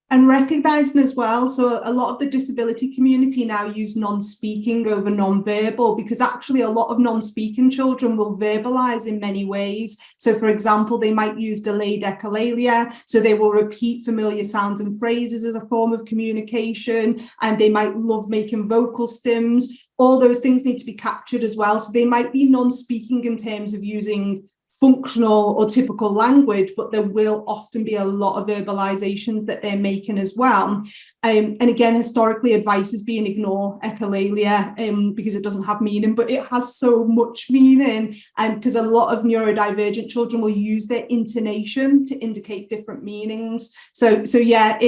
And recognising as well, so a lot of the disability community now use non-speaking over non-verbal, because actually a lot of non-speaking children will verbalise in many ways. So for example, they might use delayed echolalia, so they will repeat familiar sounds and phrases as a form of communication, and they might love making vocal stims. All those things need to be captured as well. So they might be non-speaking in terms of using functional or typical language, but there will often be a lot of verbalizations that they're making as well. And again, historically, advice is being ignore echolalia because it doesn't have meaning, but it has so much meaning, because a lot of neurodivergent children will use their intonation to indicate different meanings. So yeah,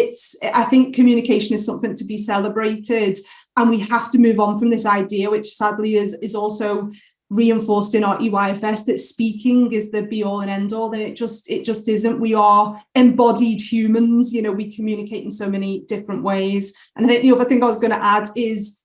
I think communication is something to be celebrated. And we have to move on from this idea, which sadly is also reinforced in our EYFS, that speaking is the be all and end all. And it just isn't. We are embodied humans, we communicate in so many different ways. And I think the other thing I was going to add is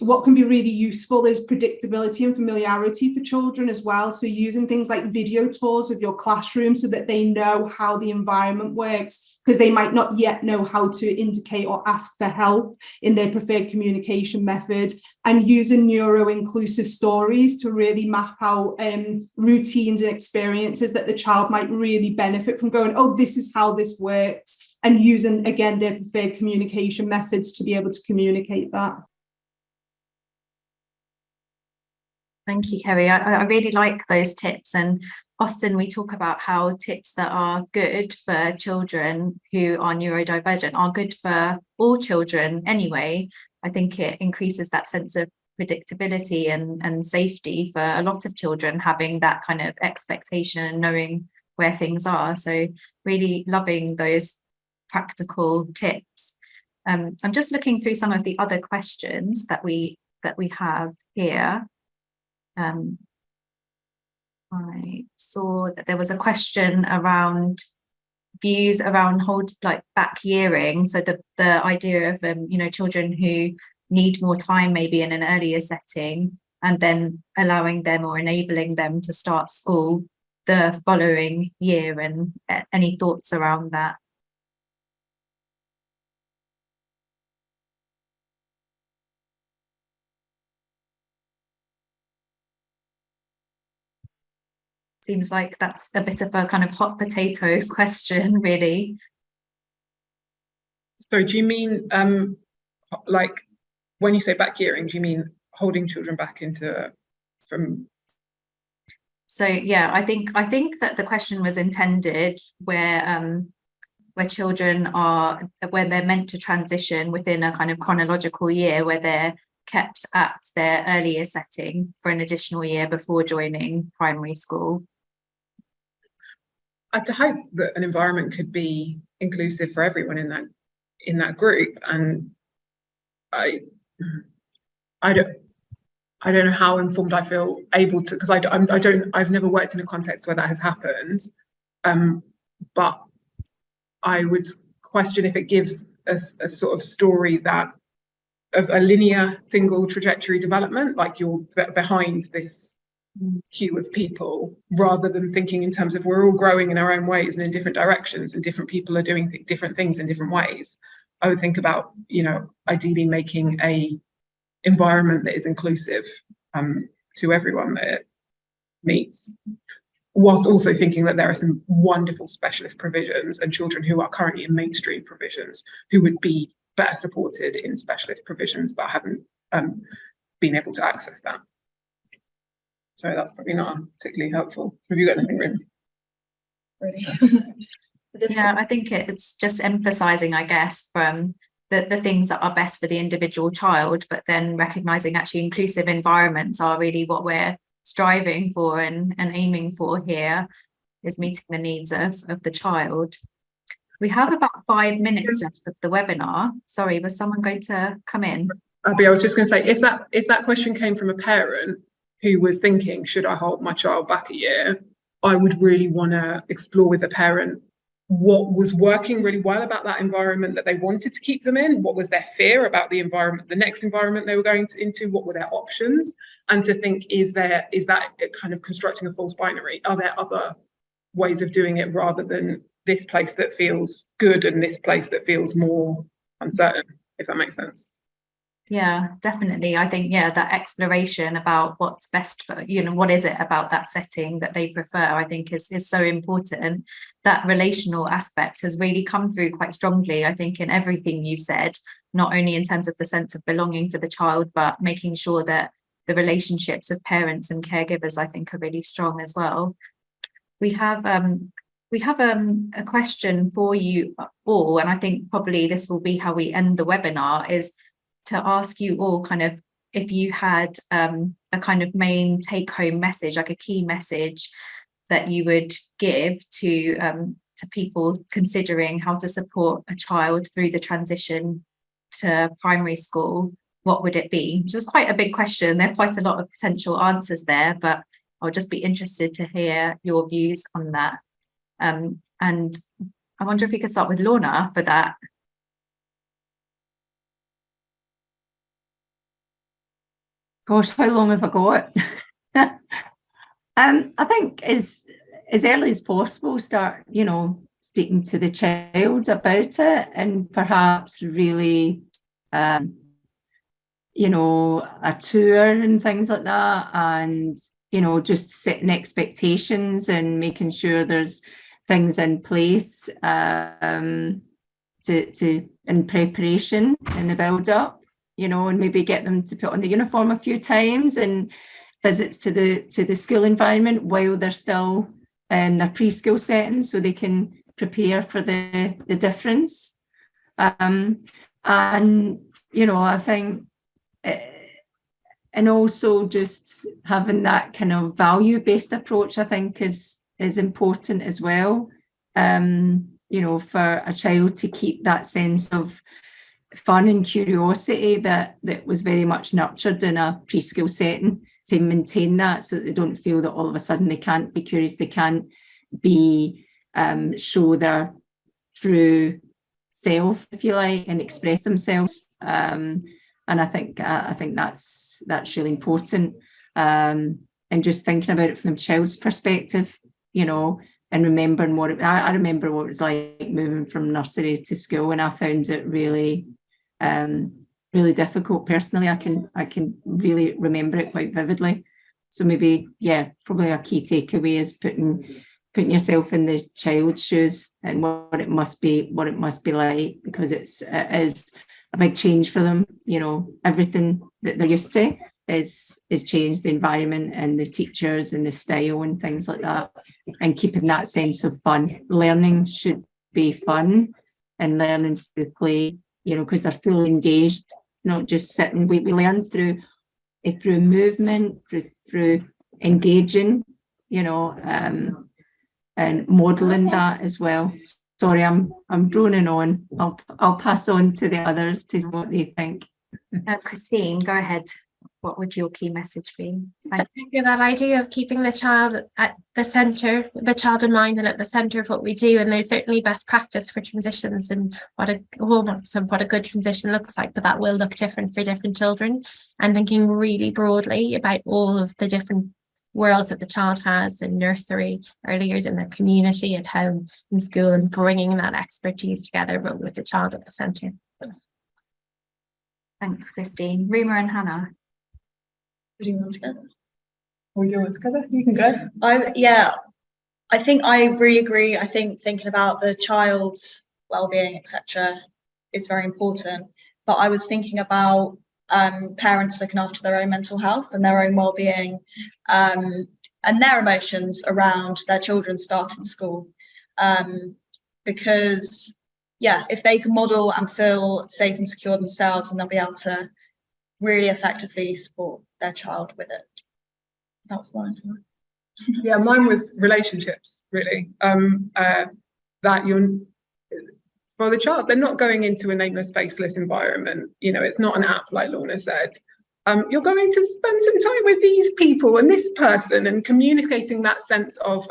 what can be really useful is predictability and familiarity for children as well. So using things like video tours of your classroom so that they know how the environment works, because they might not yet know how to indicate or ask for help in their preferred communication method, and using neuro-inclusive stories to really map out routines and experiences that the child might really benefit from, going, oh, this is how this works, and using, again, their preferred communication methods to be able to communicate that. Thank you, Kerry. I really like those tips, and often we talk about how tips that are good for children who are neurodivergent are good for all children anyway. I think it increases that sense of predictability and safety for a lot of children, having that kind of expectation and knowing where things are. So really loving those practical tips. I'm just looking through some of the other questions that we have here. I saw that there was a question around views around back yearing. So the idea of children who need more time maybe in an earlier setting, and then allowing them or enabling them to start school the following year, and any thoughts around that? Seems like that's a bit of a kind of hot potato question, really. So do you mean like when you say back gearing, do you mean holding children back from? So yeah, I think that the question was intended where children are, when they're meant to transition within a kind of chronological year, where they're kept at their earlier setting for an additional year before joining primary school. I'd hope that an environment could be inclusive for everyone in that group, and I don't know how informed I feel able to, because I've never worked in a context where that has happened, but I would question if it gives a sort of story that of a linear single trajectory development, like you're behind this queue of people, rather than thinking in terms of we're all growing in our own ways and in different directions, and different people are doing different things in different ways. I would think about, ideally making a environment that is inclusive to everyone that it meets, whilst also thinking that there are some wonderful specialist provisions and children who are currently in mainstream provisions who would be better supported in specialist provisions but haven't been able to access that. So that's probably not particularly helpful. Have you got anything written? Yeah, I think it's just emphasising, I guess, from the things that are best for the individual child, but then recognising actually inclusive environments are really what we're striving for and aiming for here, is meeting the needs of the child. We have about 5 minutes left of the webinar. Sorry, was someone going to come in? Abby, I was just going to say, if that question came from a parent who was thinking, should I hold my child back a year, I would really want to explore with a parent what was working really well about that environment that they wanted to keep them in, what was their fear about the environment, the next environment they were going into, what were their options, and to think, is that kind of constructing a false binary? Are there other ways of doing it rather than this place that feels good and this place that feels more uncertain, if that makes sense? Yeah, definitely. I think, that exploration about what's best for, what is it about that setting that they prefer, I think is so important. That relational aspect has really come through quite strongly, I think, in everything you said, not only in terms of the sense of belonging for the child, but making sure that the relationships with parents and caregivers, I think, are really strong as well. We have a question for you all, and I think probably this will be how we end the webinar, is to ask you all kind of if you had a kind of main take-home message, like a key message that you would give to people considering how to support a child through the transition to primary school. what would it be? Which is quite a big question. There are quite a lot of potential answers there, but I'll just be interested to hear your views on that. And I wonder if we could start with Lorna for that. Gosh, how long have I got? I think as early as possible, start, speaking to the child about it, and perhaps really, a tour and things like that, and, just setting expectations and making sure there's things in place in preparation in the build up, and maybe get them to put on the uniform a few times, and visits to the school environment while they're still in their preschool setting, so they can prepare for the difference. And I think, and also just having that kind of value-based approach, I think is important as well. For a child to keep that sense of fun and curiosity that was very much nurtured in a preschool setting, to maintain that, so that they don't feel that all of a sudden they can't be curious, they can't be show their true self, if you like, and express themselves. And I think that's really important. And just thinking about it from the child's perspective, and remembering I remember what it was like moving from nursery to school, and I found it really really difficult personally. I can really remember it quite vividly. So maybe, probably a key takeaway is putting yourself in the child's shoes and what it must be like, because it is a big change for them. Everything that they're used to is changed, the environment and the teachers and the style and things like that, and keeping that sense of fun. Learning should be fun, and learning through play, because they're fully engaged, not just sitting. We learn through movement, through engaging, and modelling that as well. Sorry, I'm droning on. I'll pass on to the others to see what they think. Christine, go ahead. What would your key message be? I think that idea of keeping the child at the centre, the child in mind, and at the centre of what we do. And there's certainly best practice for transitions and what a good transition looks like, but that will look different for different children. And thinking really broadly about all of the different worlds that the child has in nursery, early years, in their community, at home, in school, and bringing that expertise together, but with the child at the centre. Thanks, Christine. Rima and Hannah. Do you want to go? We do it together. You can go. I think I really agree. I think thinking about the child's well-being, etc., is very important. But I was thinking about parents looking after their own mental health and their own well-being, and their emotions around their children starting school. Because if they can model and feel safe and secure themselves, and they'll be able to really effectively support their child with it. That was mine. Mine was relationships, really. That you're, for the child, they're not going into a nameless, faceless environment. It's not an app, like Lorna said. You're going to spend some time with these people and this person, and communicating that sense of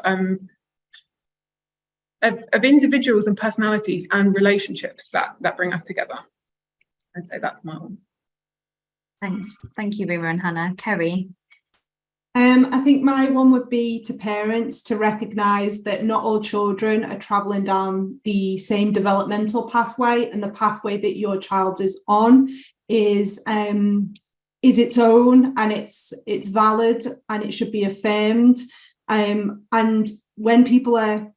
individuals and personalities and relationships that bring us together. I'd say that's my one. Thanks. Thank you, Rima and Hannah. Kerry. I think my one would be to parents to recognise that not all children are travelling down the same developmental pathway, and the pathway that your child is on is its own, and it's valid, and it should be affirmed. And when people are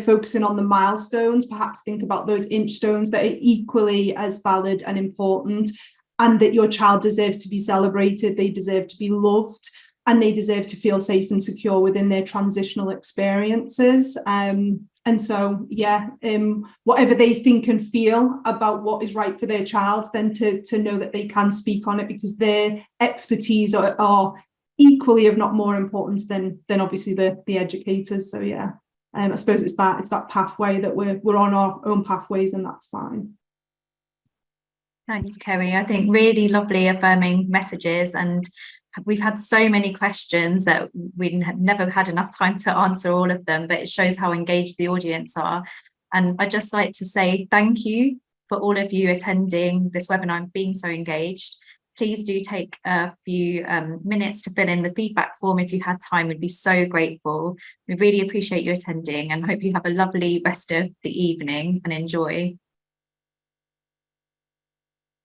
focusing on the milestones, perhaps think about those inch stones that are equally as valid and important, and that your child deserves to be celebrated, they deserve to be loved, and they deserve to feel safe and secure within their transitional experiences. And so, whatever they think and feel about what is right for their child, then to know that they can speak on it, because their expertise are equally, if not more important than obviously the educators. So I suppose it's that pathway that we're on our own pathways, and that's fine. Thanks, Kerry. I think really lovely affirming messages, and we've had so many questions that we have never had enough time to answer all of them, but it shows how engaged the audience are. And I'd just like to say thank you for all of you attending this webinar and being so engaged. Please do take a few minutes to fill in the feedback form if you had time. We'd be so grateful. We really appreciate you attending and hope you have a lovely rest of the evening and enjoy.